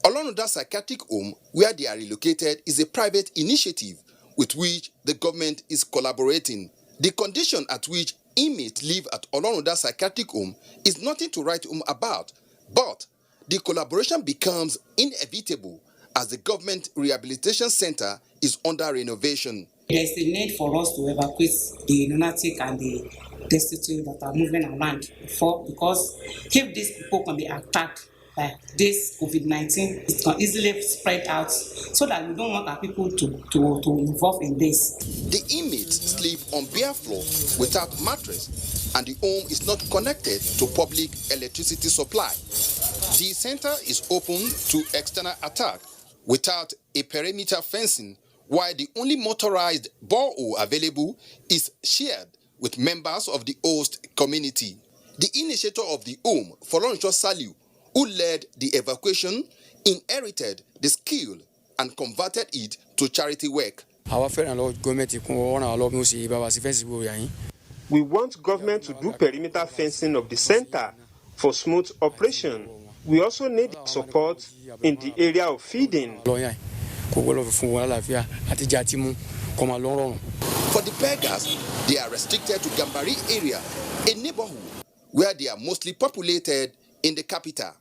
Olonuda Psychiatric Home, where they are relocated, is a private initiative with which the government is collaborating. The condition at which inmates live at Olonuda Psychiatric Home is nothing to write home about, but the collaboration becomes inevitable as the government rehabilitation center is under renovation. There is a need for us to evacuate the lunatic and the destitute that are moving around because if these people can be attacked by this COVID-19, it can easily spread out, so that we don't want our people to involve in this. The inmates sleep on bare floor without mattress, and the home is not connected to public electricity supply. The center is open to external attack without a perimeter fencing, while the only motorized borehole available is shared with members of the host community. The initiator of the home, Folorunsho Saliu, who led the evacuation, inherited the skill and converted it to charity work. We want government to do perimeter fencing of the center for smooth operation. We also need support in the area of feeding. For the beggars, they are restricted to Gambari area, a neighborhood where they are mostly populated in the capital.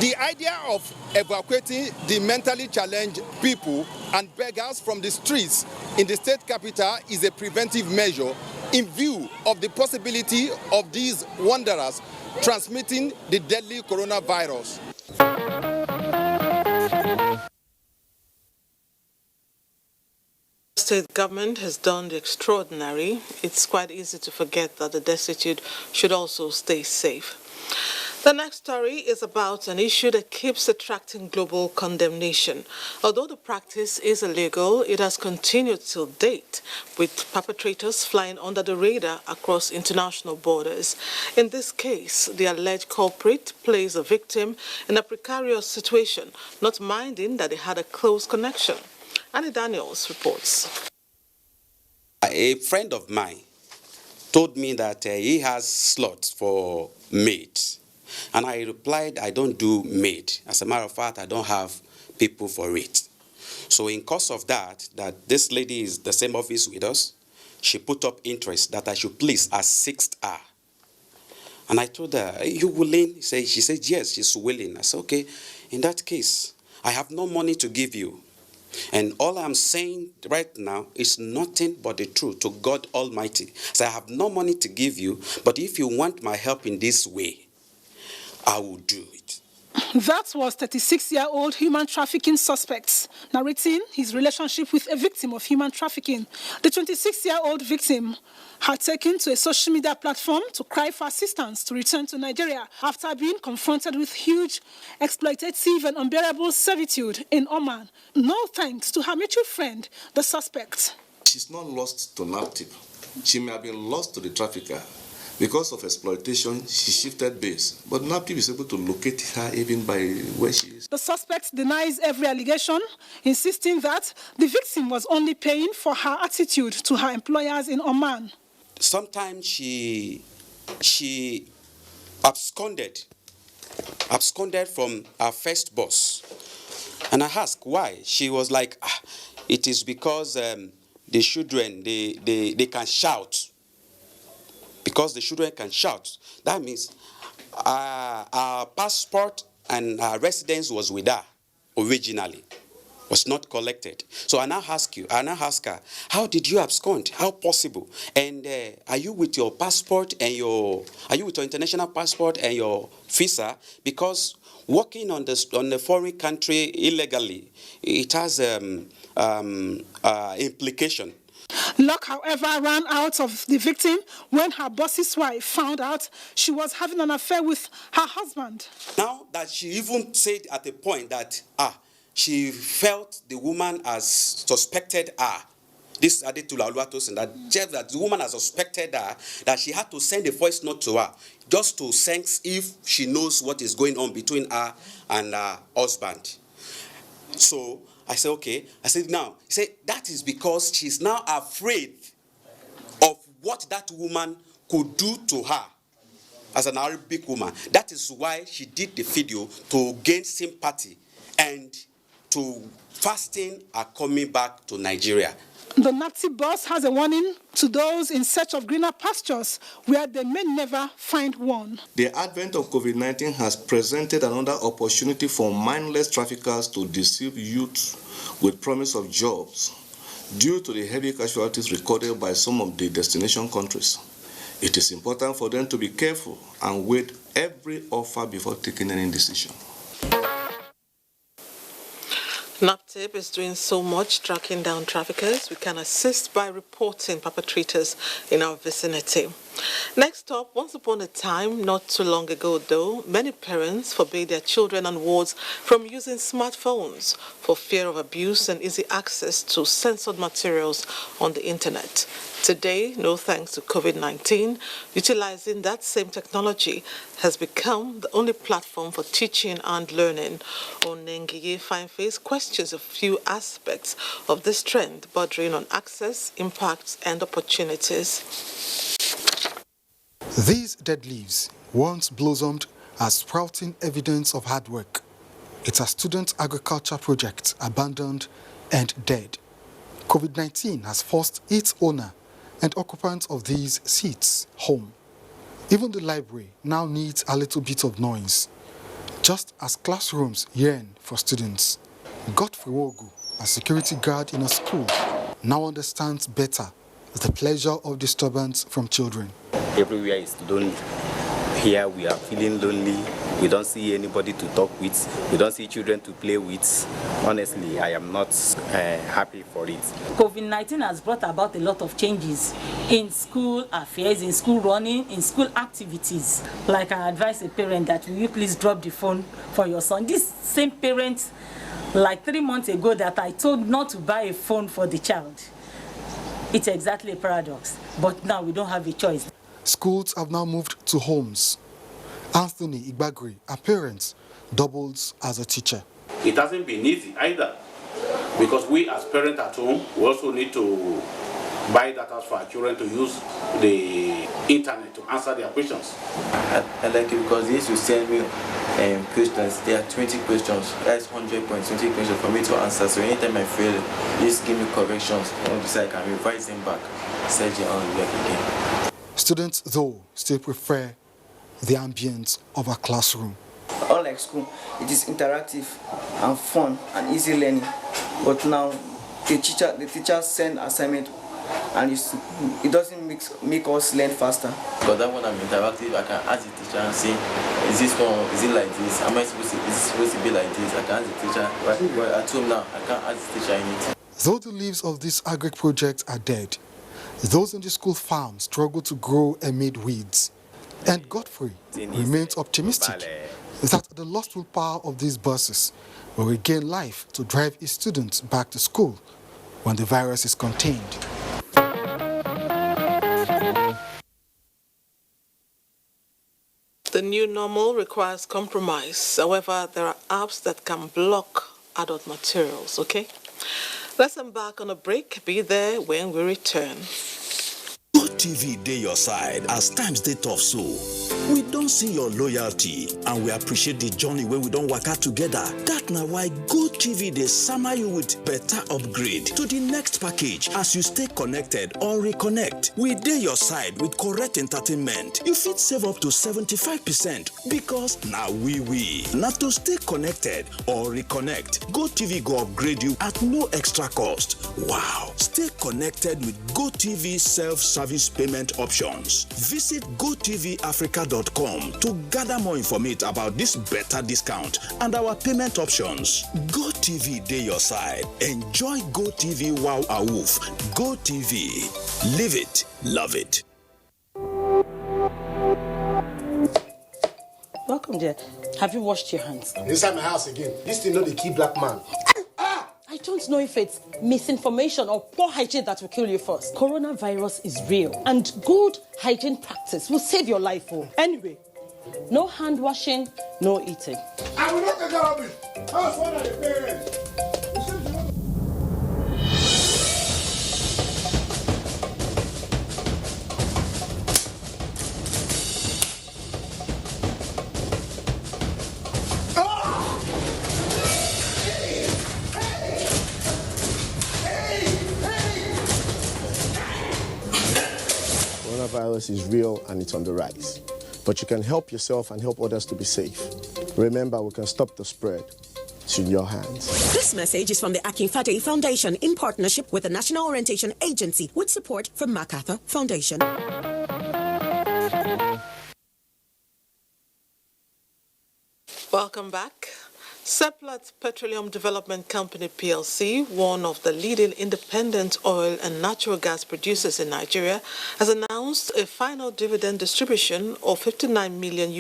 The idea of evacuating the mentally challenged people and beggars from the streets in the state capital is a preventive measure in view of the possibility of these wanderers transmitting the deadly coronavirus. State government has done the extraordinary. It's quite easy to forget that the destitute should also stay safe. The next story is about an issue that keeps attracting global condemnation. Although the practice is illegal, it has continued till date, with perpetrators flying under the radar across international borders. In this case, the alleged culprit places a victim in a precarious situation, not minding that they had a close connection. Annie Daniels reports. A friend of mine told me that he has slots for maids. And I replied, I don't do maid. As a matter of fact, I don't have people for it. So in course of that this lady is the same office with us, she put up interest that I should please assist her. And I told her, are you willing? She said, yes, she's willing. I said, okay, in that case, I have no money to give you. And all I'm saying right now is nothing but the truth to God Almighty. So I have no money to give you, but if you want my help in this way, I will do it. That was 36-year-old human trafficking suspect narrating his relationship with a victim of human trafficking. The 26-year-old victim had taken to a social media platform to cry for assistance to return to Nigeria after being confronted with huge, exploitative and unbearable servitude in Oman. No thanks to her mutual friend, the suspect. She's not lost to NAPTIP. She may have been lost to the trafficker. Because of exploitation, she shifted base. But NAPTIP is able to locate her even by where she is. The suspect denies every allegation, insisting that the victim was only paying for her attitude to her employers in Oman. Sometimes she absconded from her first boss. And I asked why. She was like, it is because the children, they can shout. Because the children can shout. That means our passport and our residence was with her originally, was not collected. So I now ask her, how did you abscond? How possible? And are you with your passport and are you with your international passport and your visa? Because working on the foreign country illegally, it has implication. Luck, however, ran out of the victim when her boss's wife found out she was having an affair with her husband. Now that she even said at a point that she felt the woman has suspected her. This added to Lauluatosin that the woman has suspected her, that she had to send a voice note to her just to sense if she knows what is going on between her and her husband. So I said, okay. I said, now, he said, that is because she's now afraid of what that woman could do to her as an Arabic woman. That is why she did the video, to gain sympathy and to fasten her coming back to Nigeria. The Nazi boss has a warning to those in search of greener pastures where they may never find one. The advent of COVID-19 has presented another opportunity for mindless traffickers to deceive youth with promise of jobs due to the heavy casualties recorded by some of the destination countries. It is important for them to be careful and weigh every offer before taking any decision. NAPTIP is doing so much tracking down traffickers. We can assist by reporting perpetrators in our vicinity. Next up, once upon a time, not too long ago though, many parents forbade their children and wards from using smartphones for fear of abuse and easy access to censored materials on the internet. Today, no thanks to COVID-19, utilizing that same technology has become the only platform for teaching and learning. Onengiye Fineface questions a few aspects of this trend, bordering on access, impacts, and opportunities. These dead leaves once blossomed as sprouting evidence of hard work. It's a student agriculture project abandoned and dead. COVID-19 has forced its owner and occupants of these seats home. Even the library now needs a little bit of noise, just as classrooms yearn for students. Godfrey Wogu, a security guard in a school, now understands better the pleasure of disturbance from children. Everywhere is lonely. Here we are feeling lonely. We don't see anybody to talk with. We don't see children to play with. Honestly, I am not happy for it. COVID-19 has brought about a lot of changes in school affairs, in school running, in school activities. Like I advise a parent that will you please drop the phone for your son. This same parent, like 3 months ago, that I told not to buy a phone for the child. It's exactly a paradox, but now we don't have a choice. Schools have now moved to homes. Anthony Igbagri, a parent, doubles as a teacher. It hasn't been easy either, because we as parents at home, we also need to buy data for our children to use the internet to answer their questions. I like it because they used to send me questions. There are 20 questions. That's 100 points, 20 questions for me to answer. So anytime I fail, they just give me corrections. So I can revise them back, search it on the web again. Students, though, still prefer the ambience of a classroom. Unlike school, it is interactive and fun and easy learning. But now, the teachers send assignment, and it doesn't make us learn faster. Because that one I'm interactive, I can ask the teacher and say, is it like this? Am I supposed to, is it supposed to be like this? I can ask the teacher. But at home now, I can't ask the teacher anything. Though the leaves of this agri project are dead, those in the school farm struggle to grow amid weeds. And Godfrey remains optimistic that the lost willpower of these buses will regain life to drive his students back to school when the virus is contained. The new normal requires compromise. However, there are apps that can block adult materials, okay? Let's embark on a break. Be there when we return. GoTV dey your side as times dey tough so. We don't see your loyalty and we appreciate the journey where we don't work out together. That na why GoTV dey sama you with better upgrade to the next package as you stay connected or reconnect. We dey your side with correct entertainment. You fit save up to 75% because now we. Not to stay connected or reconnect, GoTV go upgrade you at no extra cost. Wow! Stay connected with GoTV self-service payment options. Visit GoTVAfrica.com to gather more information about this better discount and our payment options. GoTV dey your side. Enjoy GoTV Wow Awoof. GoTV. Live it. Love it. Welcome, dear. Have you washed your hands? Inside my house again. This thing not the key black man. I don't know if it's misinformation or poor hygiene that will kill you first. Coronavirus is real, and good hygiene practice will save your life. Anyway, no hand washing, no eating. I will not take care of it. How's one of the parents? Coronavirus is real and it's on the rise. But you can help yourself and help others to be safe. Remember, we can stop the spread. It's in your hands. This message is from the Akinfade Foundation in partnership with the National Orientation Agency with support from MacArthur Foundation. Welcome back. Seplat Petroleum Development Company PLC, one of the leading independent oil and natural gas producers in Nigeria, has announced a final dividend distribution of $59 million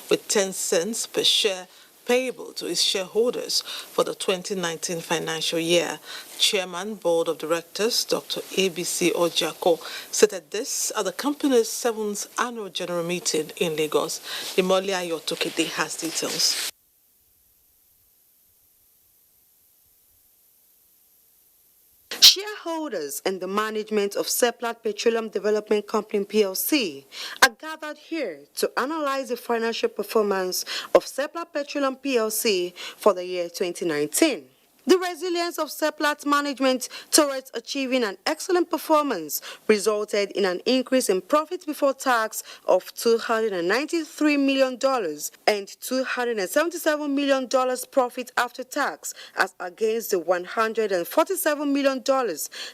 with 10 cents per share payable to its shareholders for the 2019 financial year. Chairman, Board of Directors, Dr. ABC Ojako, stated this at the company's 7th annual general meeting in Lagos. Imolia Yotokide has details. Shareholders and the management of Seplat Petroleum Development Company PLC are gathered here to analyze the financial performance of Seplat Petroleum PLC for the year 2019. The resilience of Seplat management towards achieving an excellent performance resulted in an increase in profit before tax of $293 million and $277 million profit after tax as against the $147 million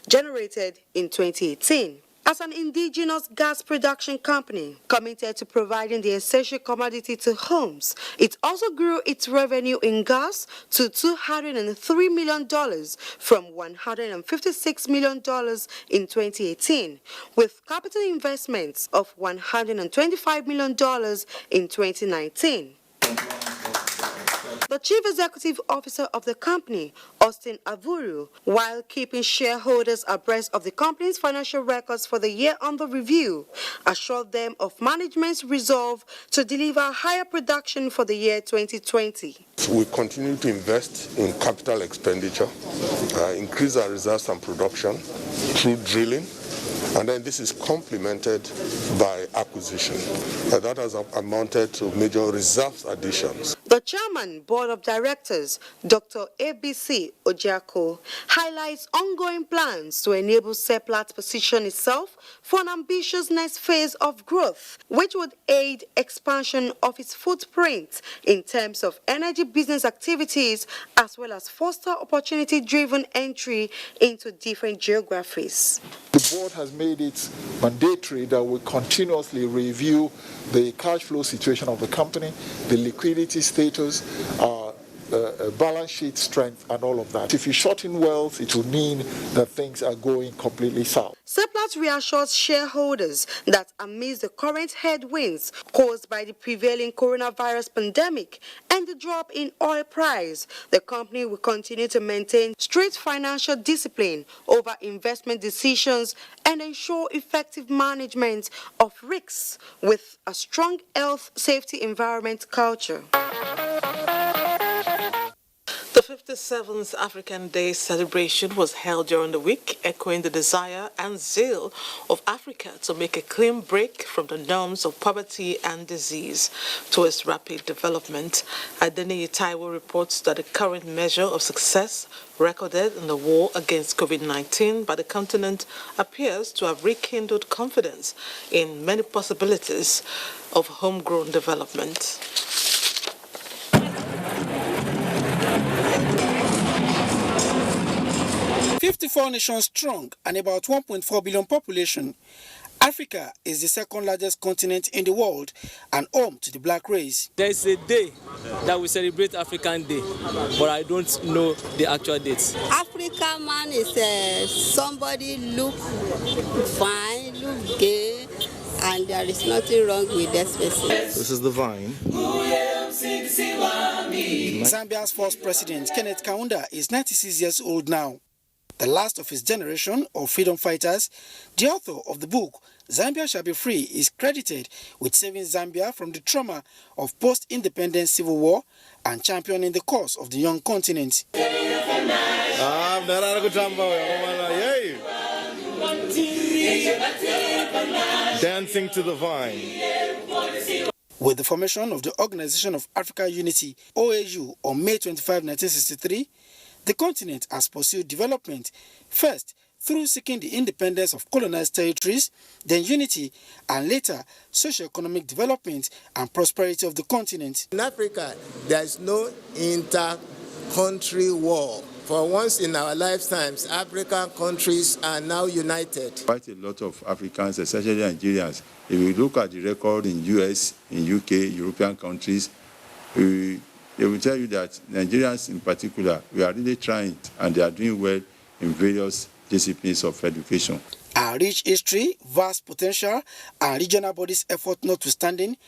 generated in 2018. As an indigenous gas production company committed to providing the essential commodity to homes, it also grew its revenue in gas to $203 million from $156 million in 2018, with capital investments of $125 million in 2019. The Chief Executive Officer of the company, Austin Avuru, while keeping shareholders abreast of the company's financial records for the year under review, assured them of management's resolve to deliver higher production for the year 2020. We continue to invest in capital expenditure, increase our reserves and production through drilling, and then this is complemented by acquisition. That has amounted to major reserves additions. The Chairman, Board of Directors, Dr. ABC Ojiako, highlights ongoing plans to enable Seplat to position itself for an ambitious next phase of growth, which would aid expansion of its footprint in terms of energy business activities, as well as foster opportunity-driven entry into different geographies. The board has made it mandatory that we continuously review the cash flow situation of the company, the liquidity status, balance sheet strength, and all of that. If you shorten wealth, it will mean that things are going completely south. Seplat reassures shareholders that amidst the current headwinds caused by the prevailing coronavirus pandemic and the drop in oil price, the company will continue to maintain strict financial discipline over investment decisions and ensure effective management of risks with a strong health, safety, environment culture. The 57th African Day celebration was held during the week, echoing the desire and zeal of Africa to make a clean break from the norms of poverty and disease towards rapid development. Adeniyi Taiwo reports that the current measure of success recorded in the war against COVID-19 by the continent appears to have rekindled confidence in many possibilities of homegrown development. 54 nations strong and about 1.4 billion population, Africa is the second largest continent in the world and home to the black race. There is a day that we celebrate African Day, but I don't know the actual date. African man is somebody look fine, look gay, and there is nothing wrong with that person. This is the vine. Zambia's first president, Kenneth Kaunda, is 96 years old now. The last of his generation of freedom fighters, the author of the book, Zambia Shall Be Free, is credited with saving Zambia from the trauma of post-independence civil war and championing the cause of the young continent. Dancing to the vine. With the formation of the Organization of African Unity, OAU, on May 25, 1963, the continent has pursued development, first through seeking the independence of colonized territories, then unity, and later socio-economic development and prosperity of the continent. In Africa, there is no inter-country war. For once in our lifetimes, African countries are now united. Quite a lot of Africans, especially Nigerians, if you look at the record in US, in UK, European countries, they will tell you that Nigerians in particular, we are really trying and they are doing well in various disciplines of education. Our rich history, vast potential, and regional bodies' effort notwithstanding,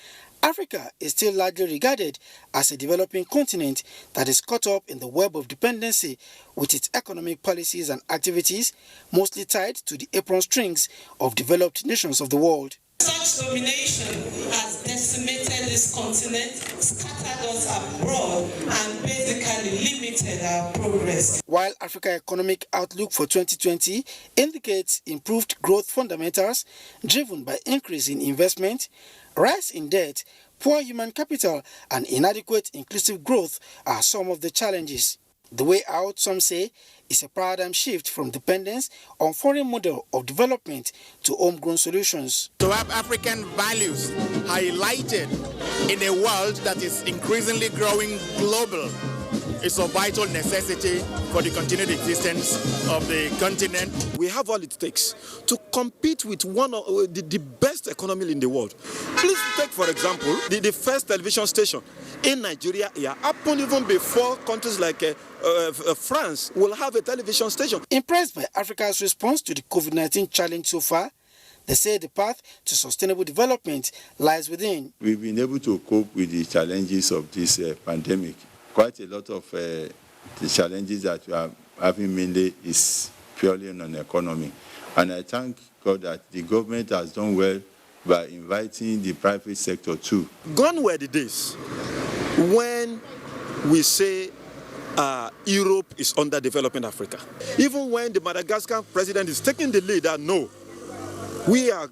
Africa is still largely regarded as a developing continent that is caught up in the web of dependency with its economic policies and activities, mostly tied to the apron strings of developed nations of the world. Such domination has decimated this continent, scattered us abroad, and basically limited our progress. While Africa's economic outlook for 2020 indicates improved growth fundamentals driven by increase in investment, rise in debt, poor human capital, and inadequate inclusive growth are some of the challenges. The way out, some say, is a paradigm shift from dependence on foreign model of development to homegrown solutions. To have African values highlighted in a world that is increasingly growing global is a vital necessity for the continued existence of the continent. We have all it takes to compete with one of the best economy in the world. Please take, for example, the first television station in Nigeria here happened even before countries like France will have a television station. Impressed by Africa's response to the COVID-19 challenge so far, they say the path to sustainable development lies within. We've been able to cope with the challenges of this pandemic. Quite a lot of the challenges that we are having mainly is purely on an economy. And I thank God that the government has done well by inviting the private sector too. Gone were the days when we say Europe is underdeveloping Africa. Even when the Madagascar president is taking the lead that no, we have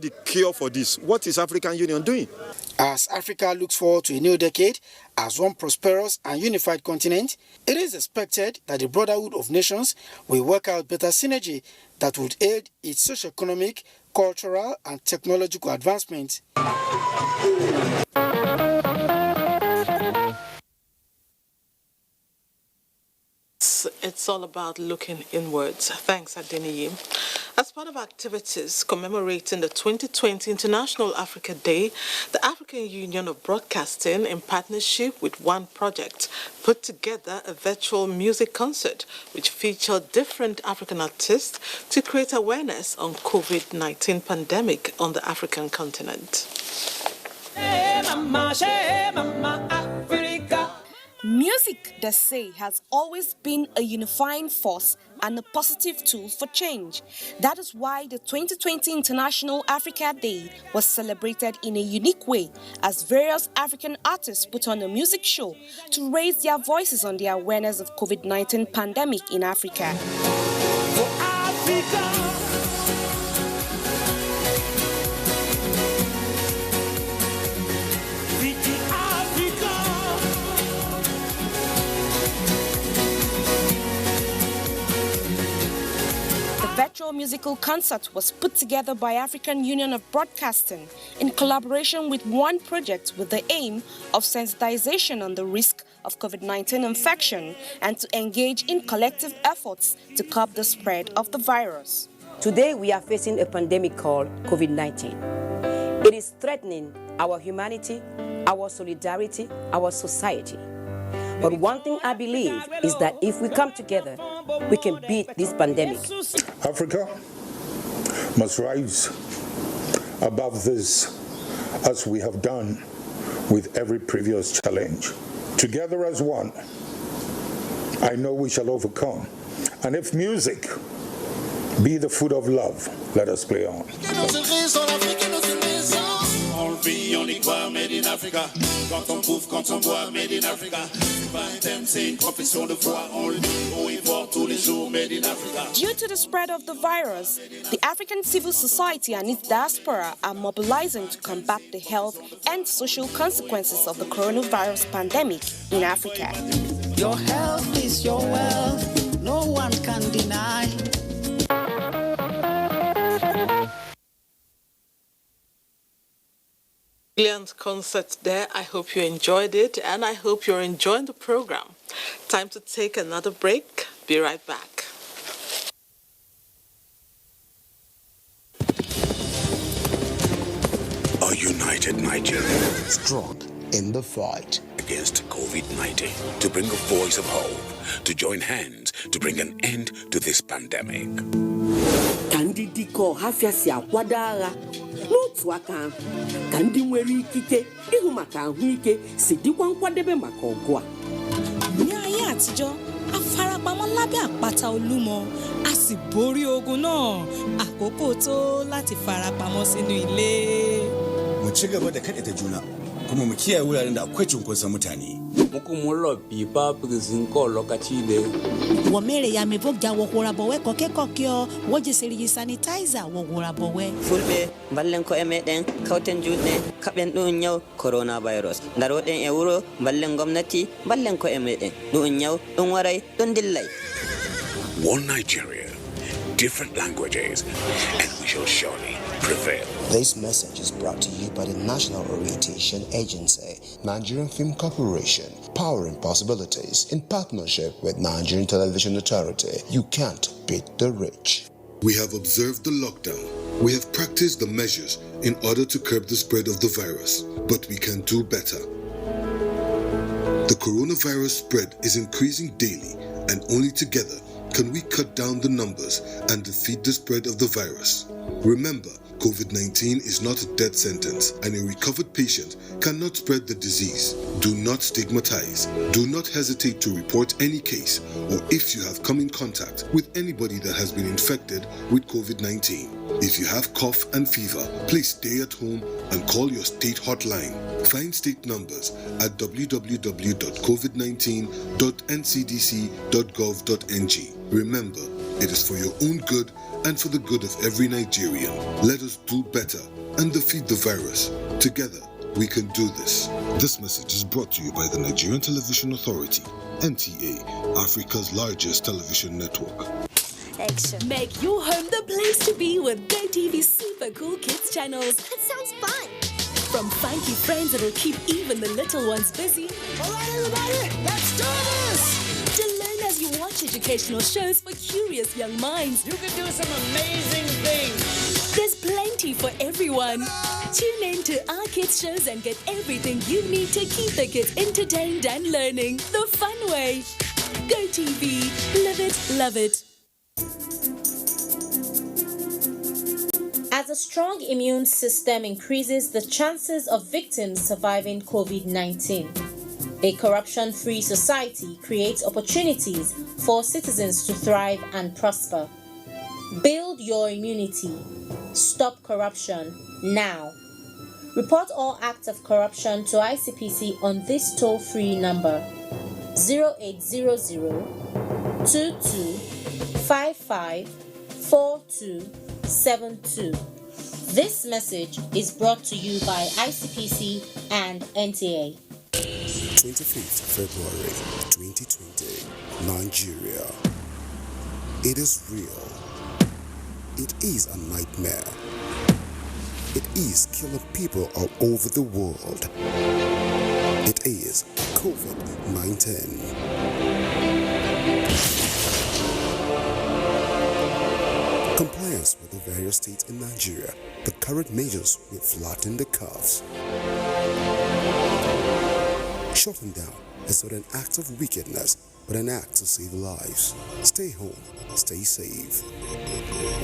the cure for this. What is African Union doing? As Africa looks forward to a new decade as one prosperous and unified continent, it is expected that the Brotherhood of Nations will work out better synergy that would aid its socio-economic, cultural and technological advancement. It's all about looking inwards. Thanks, Adeniyi. As part of activities commemorating the 2020 International Africa Day, the African Union of Broadcasting, in partnership with One Project, put together a virtual music concert which featured different African artists to create awareness on COVID-19 pandemic on the African continent. Hey, mama, Africa. Music, they say, has always been a unifying force and a positive tool for change. That is why the 2020 International Africa Day was celebrated in a unique way as various African artists put on a music show to raise their voices on the awareness of COVID-19 pandemic in Africa. For Africa. The virtual musical concert was put together by African Union of Broadcasting in collaboration with One Project with the aim of sensitization on the risk of COVID-19 infection and to engage in collective efforts to curb the spread of the virus. Today we are facing a pandemic called COVID-19. It is threatening our humanity, our solidarity, our society. But one thing I believe is that if we come together, we can beat this pandemic. Africa must rise above this as we have done with every previous challenge. Together as one, I know we shall overcome. And if music be the food of love, let us play on. On y croit, made in Africa. Quand on bouffe, quand on boit, made in Africa. C'est pas un thème, c'est une profession de foi. On le dit, on y voit tous les jours, made in Africa. Due to the spread of the virus, the African civil society and its diaspora are mobilizing to combat the health and social consequences of the coronavirus pandemic in Africa. Your health is your wealth, no one can deny. Brilliant concert there. I hope you enjoyed it and I hope you're enjoying the program. Time to take another break. Be right back. A united Nigeria. Strong in the fight against COVID-19. To bring a voice of hope. To join hands to bring an end to this pandemic. Kandi ko hafia si akwado agha n'otu aka ka ndị nwere ikike ịhụ maka ahụike si dịkwa nkwadebe maka ọgụ a. Ní ayé àtijọ́, a farapamọ́ lábẹ́ àpáta Olúmọ, a sì borí ogun náà. Àkókò tó láti farapamọ́ sínú ilé. Mu ci gaba da kaɗaita juna kuma mu kiyaye wuraren da akwai cunkoson mutane. Womere ya mevogja wogora bowe koke kokyo woje serigi sanitizer wogora bowe. Fulbe ballen ko emeden kauten jude kaben dun nyaw coronavirus. Daroden e wuro ballen gomnati ballen ko emeden dun nyaw dun waray dun dillay. One Nigeria, different languages, and we shall surely prevail. This message is brought to you by the National Orientation Agency, Nigerian Film Corporation, powering possibilities in partnership with Nigerian Television Authority. You can't beat the rich. We have observed the lockdown. We have practiced the measures in order to curb the spread of the virus, but we can do better. The coronavirus spread is increasing daily, and only together can we cut down the numbers and defeat the spread of the virus. Remember, COVID-19 is not a death sentence, and a recovered patient cannot spread the disease. Do not stigmatize. Do not hesitate to report any case, or if you have come in contact with anybody that has been infected with COVID-19. If you have cough and fever, please stay at home and call your state hotline. Find state numbers at www.covid19.ncdc.gov.ng. Remember, it is for your own good and for the good of every Nigerian. Let us do better and defeat the virus. Together, we can do this. This message is brought to you by the Nigerian Television Authority, NTA, Africa's largest television network. Action. Make your home the place to be with GoTV's super cool kids channels. That sounds fun. From funky friends that'll keep even the little ones busy. All right, everybody, let's do this! To learn as you watch educational shows for curious young minds. You can do some amazing things. There's plenty for everyone. Tune in to our kids shows and get everything you need to keep the kids entertained and learning the fun way. GoTV. Live it, love it. As a strong immune system increases the chances of victims surviving COVID-19. A corruption-free society creates opportunities for citizens to thrive and prosper. Build your immunity. Stop corruption now. Report all acts of corruption to ICPC on this toll-free number 0800 2255 4272. This message is brought to you by ICPC and NTA. 25th February 2020, Nigeria. It is real. It is a nightmare. It is killing people all over the world. It is COVID-19. Compliance with the various states in Nigeria, the current measures will flatten the curves. Shutting down is not an act of wickedness, but an act to save lives. Stay home, stay safe.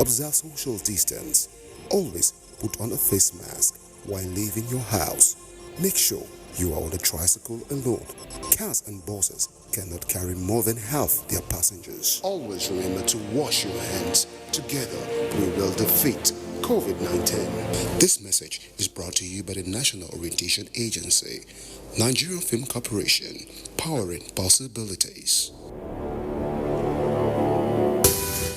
Observe social distance. Always put on a face mask while leaving your house. Make sure you are on a tricycle alone. Cars and buses cannot carry more than half their passengers. Always remember to wash your hands. Together, we will defeat COVID-19. This message is brought to you by the National Orientation Agency, Nigerian Film Corporation, powering possibilities.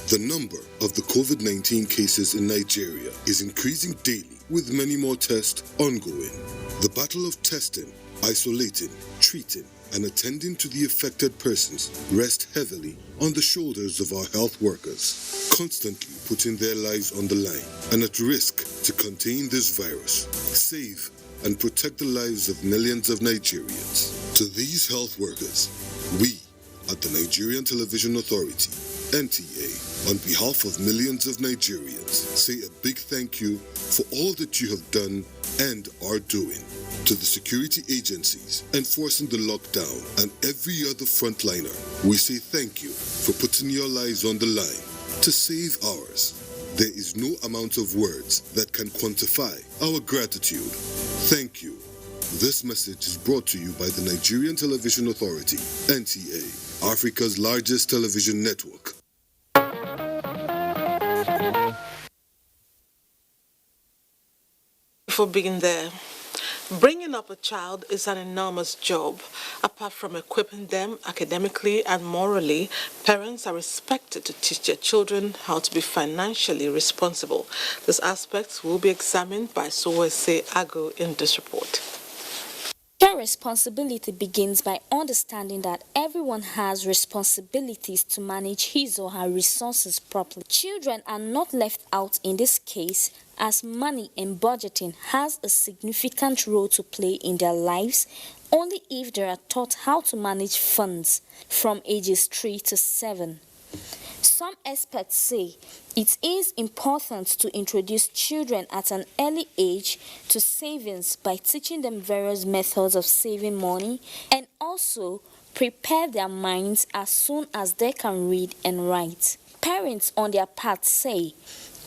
The number of the COVID-19 cases in Nigeria is increasing daily, with many more tests ongoing. The battle of testing, isolating, treating, and attending to the affected persons rests heavily on the shoulders of our health workers, constantly putting their lives on the line and at risk to contain this virus, save and protect the lives of millions of Nigerians. To these health workers, we at the Nigerian Television Authority, NTA, on behalf of millions of Nigerians, say a big thank you for all that you have done and are doing. To the security agencies enforcing the lockdown and every other frontliner, we say thank you for putting your lives on the line to save ours. There is no amount of words that can quantify our gratitude. Thank you. This message is brought to you by the Nigerian Television Authority, NTA, Africa's largest television network. Before beginning there, Bringing up a child is an enormous job. Apart from equipping them academically and morally, parents are expected to teach their children how to be financially responsible. This aspect will be examined by Sowese Ago in this report. Child responsibility begins by understanding that everyone has responsibilities to manage his or her resources properly. Children are not left out in this case, as money and budgeting has a significant role to play in their lives only if they are taught how to manage funds from ages 3 to 7. Some experts say it is important to introduce children at an early age to savings by teaching them various methods of saving money and also prepare their minds as soon as they can read and write. Parents, on their part, say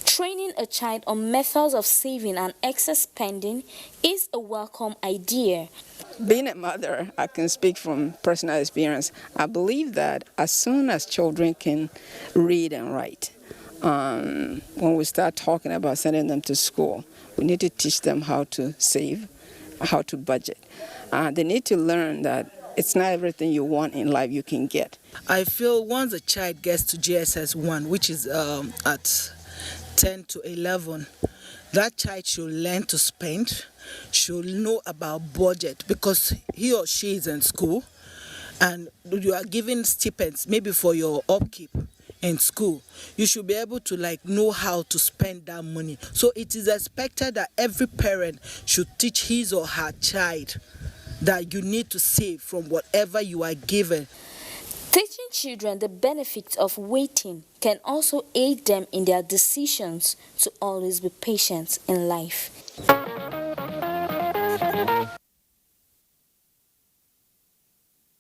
training a child on methods of saving and excess spending is a welcome idea. Being a mother, I can speak from personal experience. I believe that as soon as children can read and write, when we start talking about sending them to school, we need to teach them how to save, how to budget. They need to learn that it's not everything you want in life you can get. I feel once a child gets to JSS 1, which is at 10 to 11, that child should learn to spend, should know about budget, because he or she is in school and you are giving stipends maybe for your upkeep in school. You should be able to know how to spend that money. So it is expected that every parent should teach his or her child that you need to save from whatever you are given. Teaching children the benefits of waiting can also aid them in their decisions to always be patient in life.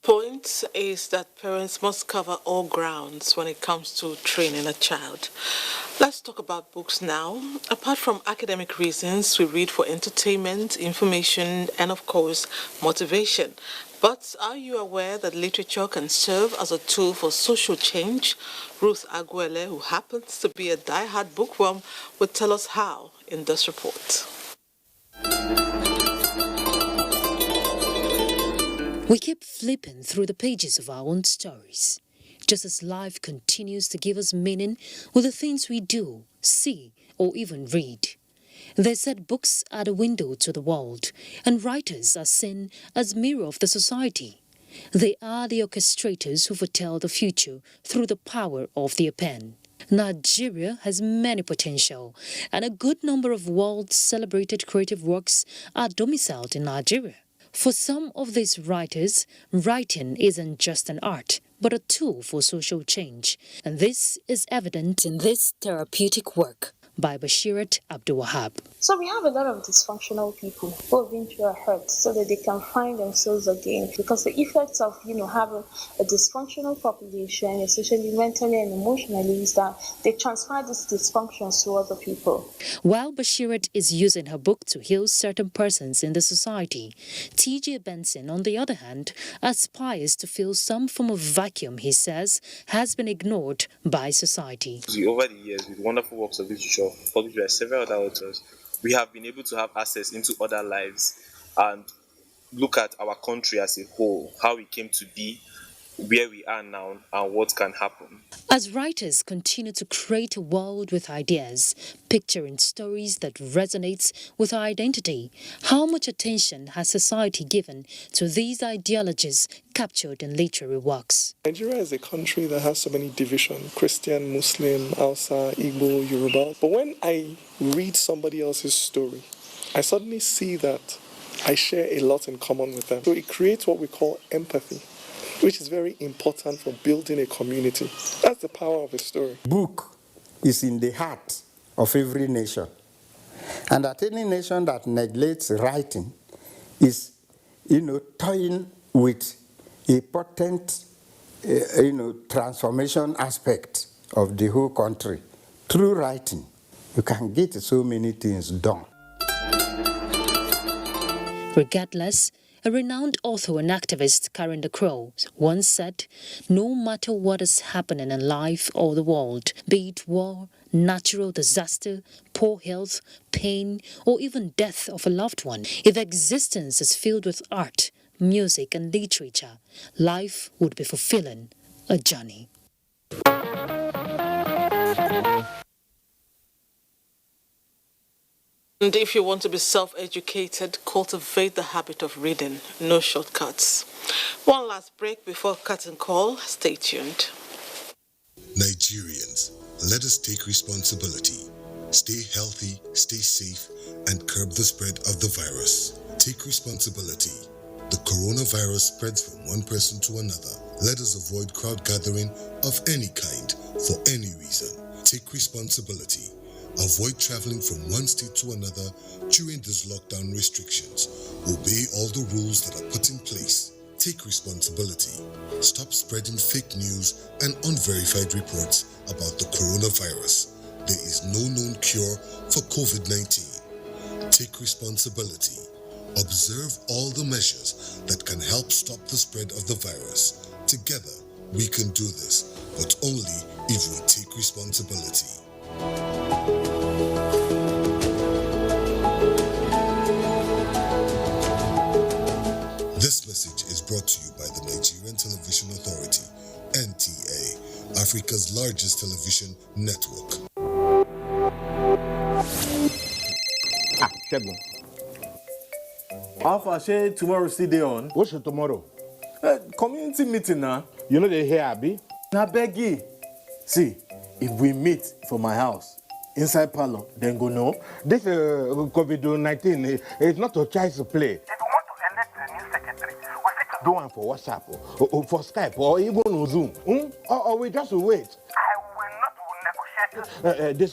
Point is that parents must cover all grounds when it comes to training a child. Let's talk about books now. Apart from academic reasons, we read for entertainment, information, and of course, motivation. But are you aware that literature can serve as a tool for social change? Ruth Aguele, who happens to be a die-hard bookworm, will tell us how in this report. We keep flipping through the pages of our own stories, just as life continues to give us meaning with the things we do, see, or even read. They said books are the window to the world, and writers are seen as mirror of the society. They are the orchestrators who foretell the future through the power of their pen. Nigeria has many potential, and a good number of world-celebrated creative works are domiciled in Nigeria. For some of these writers, writing isn't just an art, but a tool for social change. And this is evident in this therapeutic work by Bashirat Abdul-Wahab. So we have a lot of dysfunctional people who have been through a hurt so that they can find themselves again. Because the effects of, having a dysfunctional population, especially mentally and emotionally, is that they transfer these dysfunctions to other people. While Bashirat is using her book to heal certain persons in the society, T.J. Benson, on the other hand, aspires to fill some form of vacuum he says has been ignored by society. Over the years, with wonderful works of literature published by several other authors, we have been able to have access into other lives and look at our country as a whole, how we came to be, where we are now, and what can happen. As writers continue to create a world with ideas, picturing stories that resonate with our identity, how much attention has society given to these ideologies captured in literary works? Nigeria is a country that has so many divisions: Christian, Muslim, Hausa, Igbo, Yoruba. But when I read somebody else's story, I suddenly see that I share a lot in common with them. So it creates what we call empathy, which is very important for building a community. That's the power of a story. Book is in the heart of every nation. And that any nation that neglects writing is, toying with a potent, transformation aspect of the whole country. Through writing, you can get so many things done. Regardless, a renowned author and activist, Karen De Croo, once said, "No matter what is happening in life or the world, be it war, natural disaster, poor health, pain, or even death of a loved one. If existence is filled with art, music, and literature, life would be fulfilling, a journey. And if you want to be self-educated, cultivate the habit of reading. No shortcuts. One last break before curtain call. Stay tuned. Nigerians, let us take responsibility. Stay healthy, stay safe, and curb the spread of the virus. Take responsibility. The coronavirus spreads from one person to another. Let us avoid crowd gathering of any kind for any reason. Take responsibility. Avoid traveling from one state to another during these lockdown restrictions. Obey all the rules that are put in place. Take responsibility. Stop spreading fake news and unverified reports about the coronavirus. There is no known cure for COVID-19. Take responsibility. Observe all the measures that can help stop the spread of the virus. Together, we can do this, but only if we take responsibility. This message is brought to you by the Nigerian Television Authority, NTA, Africa's largest television network. Shegun. Alpha, say tomorrow still day on. What's your tomorrow? Community meeting now. You know they hear Abi? Now beggy. See, if we meet for my house, inside parlor, then go no. This COVID-19 is not a child's play. If you want to elect a new secretary, we fit to Do one for WhatsApp, or for Skype, or even on Zoom. Or we just wait. I will not negotiate This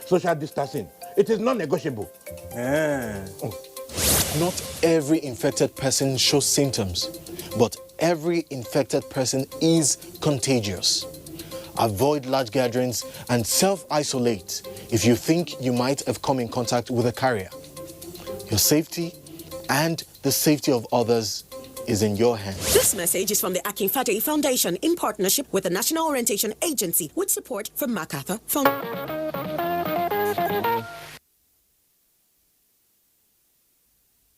social distancing, it is non-negotiable. Not every infected person shows symptoms, but every infected person is contagious. Avoid large gatherings and self-isolate if you think you might have come in contact with a carrier. Your safety and the safety of others is in your hands. This message is from the Akinfade Foundation in partnership with the National Orientation Agency with support from MacArthur Foundation.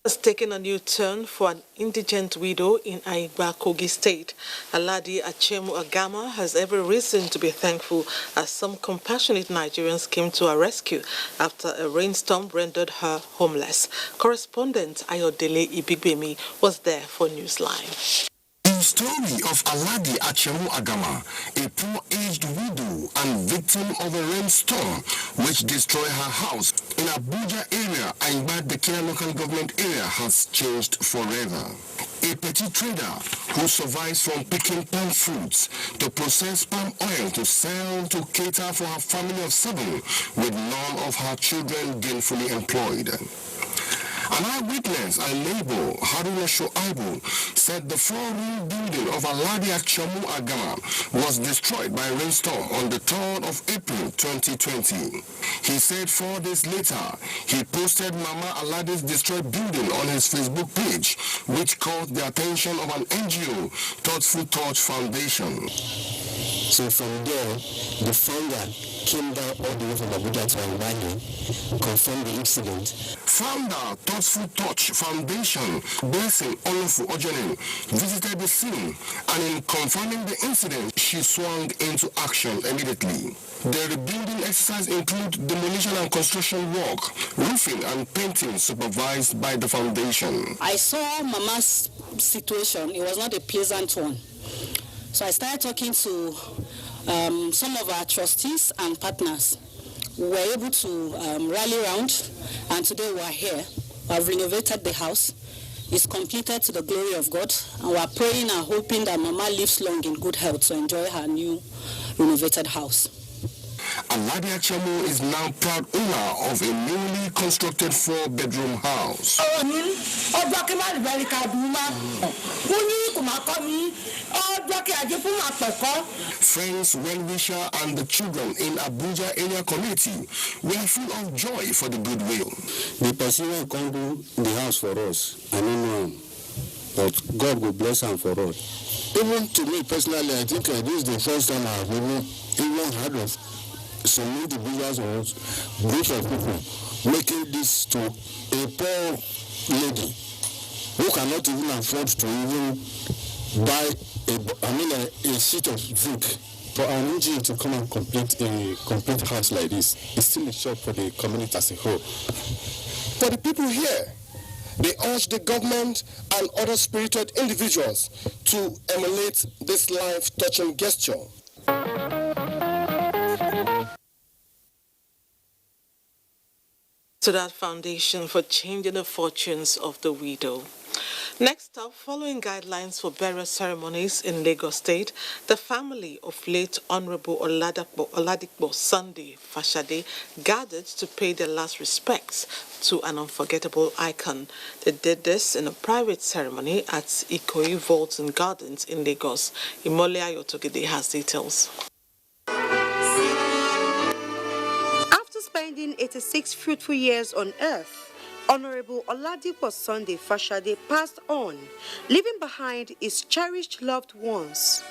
Has taken a new turn for an indigent widow in Aigba, Kogi State. Aladi Achemu Agama has every reason to be thankful as some compassionate Nigerians came to her rescue after a rainstorm rendered her homeless. Correspondent Ayodele Ibigbemi was there for Newsline. The story of Aladi Achemu Agama, a poor-aged widow and victim of a rainstorm which destroyed her house in Abuja area, Aigba, the Kenya local government area, has changed forever. A petty trader who survives from picking palm fruits to process palm oil to sell to cater for her family of 7 with none of her children gainfully employed. An eyewitness and neighbor, Haruna Shoaibu, said the 4-room building of Aladi Achemu Agama was destroyed by a rainstorm on the 3rd of April 2020. He said 4 days later, he posted Mama Aladi's destroyed building on his Facebook page, which caught the attention of an NGO, Thoughtful Touch Foundation. So from there, the founder came down all the way from Abuja to Aigba, confirmed the incident. Founder, Thoughtful Touch Foundation, Blessing Olofu Ojenin, visited the scene, and in confirming the incident, she swung into action immediately. The rebuilding exercise includes demolition and construction work, roofing and painting supervised by the foundation. I saw Mama's situation. It was not a pleasant one. So I started talking to some of our trustees and partners. We were able to rally around, and today we are here. We have renovated the house. It's completed to the glory of God, and we are praying and hoping that Mama lives long in good health to enjoy her new renovated house. Aladi Achemu is now proud owner of a newly constructed 4-bedroom house. Friends, well-wisher and the children in Abuja area community were full of joy for the goodwill. The person who can do the house for us, I don't know him, but God will bless him for us. Even to me personally, I think this is the first time I've even heard of some individuals or groups of people making this to a poor lady who cannot even afford to even buy a sheet of zinc. For an NGO to come and complete a complete house like this, it's still a shock for the community as a whole. For the people here, they urge the government and other spirited individuals to emulate this life-touching gesture. To that foundation for changing the fortunes of the widow. Next up, following guidelines for burial ceremonies in Lagos State, the family of late Honorable Oladipo Sunday Fashade gathered to pay their last respects to an unforgettable icon. They did this in a private ceremony at Ikoyi Vaults and Gardens in Lagos. Imole Ayotogede has details. After spending 86 fruitful years on earth, Honorable Oladipo Sunday Fashade passed on, leaving behind his cherished loved ones.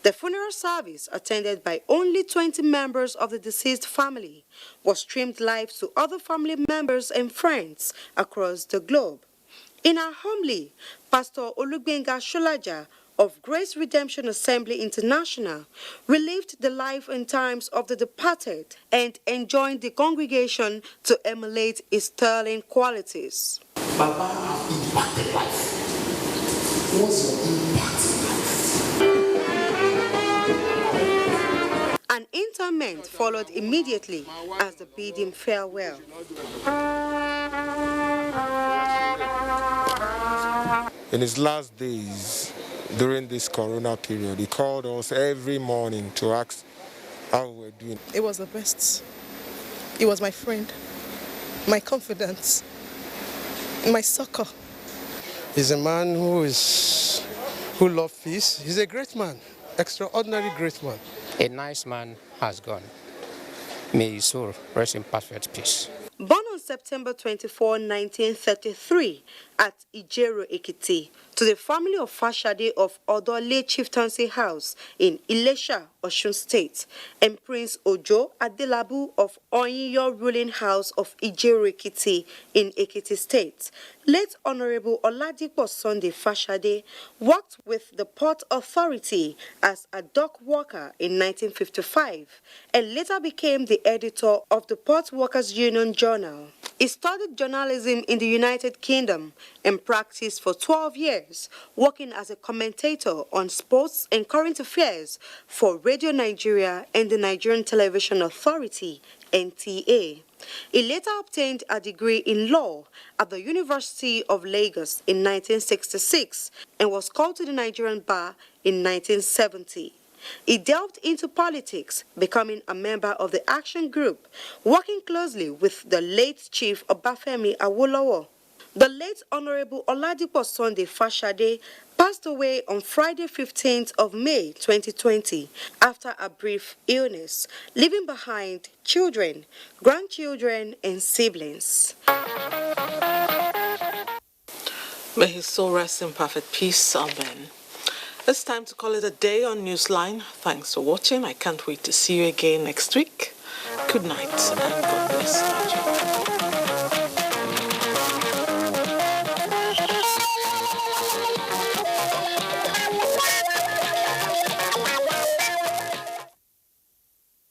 The funeral service, attended by only 20 members of the deceased family, was streamed live to other family members and friends across the globe. In our homily, Pastor Olugbenga Sholaja of Grace Redemption Assembly International relived the life and times of the departed and enjoined the congregation to emulate his sterling qualities. Baba impacted life. What's your impact in life? An interment followed immediately as they bid him farewell. In his last days, during this corona period, he called us every morning to ask how we were doing. It was the best. He was my friend, my confidant, my succor. He's a man who loves peace. He's a great man, extraordinary great man. A nice man has gone. May his soul rest in perfect peace. Born on September 24, 1933 at Ijero, Ekiti, to the family of Fashade of Odole Chieftaincy House in Ilesha, Osun State, and Prince Ojo Adelabu of Onyinyo ruling house of Ijero, Ekiti in Ekiti State, late Honorable Oladipo Sunday Fashade worked with the Port Authority as a dock worker in 1955 and later became the editor of the Port Workers Union Journal. He studied journalism in the United Kingdom and practiced for 12 years, working as a commentator on sports and current affairs for Radio Nigeria and the Nigerian Television Authority, NTA. He later obtained a degree in law at the University of Lagos in 1966 and was called to the Nigerian bar in 1970. He delved into politics, becoming a member of the Action Group, working closely with the late Chief Obafemi Awolowo. The late Honorable Oladipo Sunday Fashade passed away on Friday 15th of May 2020 after a brief illness, leaving behind children, grandchildren, and siblings. May his soul rest in perfect peace. Amen. It's time to call it a day on Newsline. Thanks for watching. I can't wait to see you again next week. Good night and God bless Nigeria.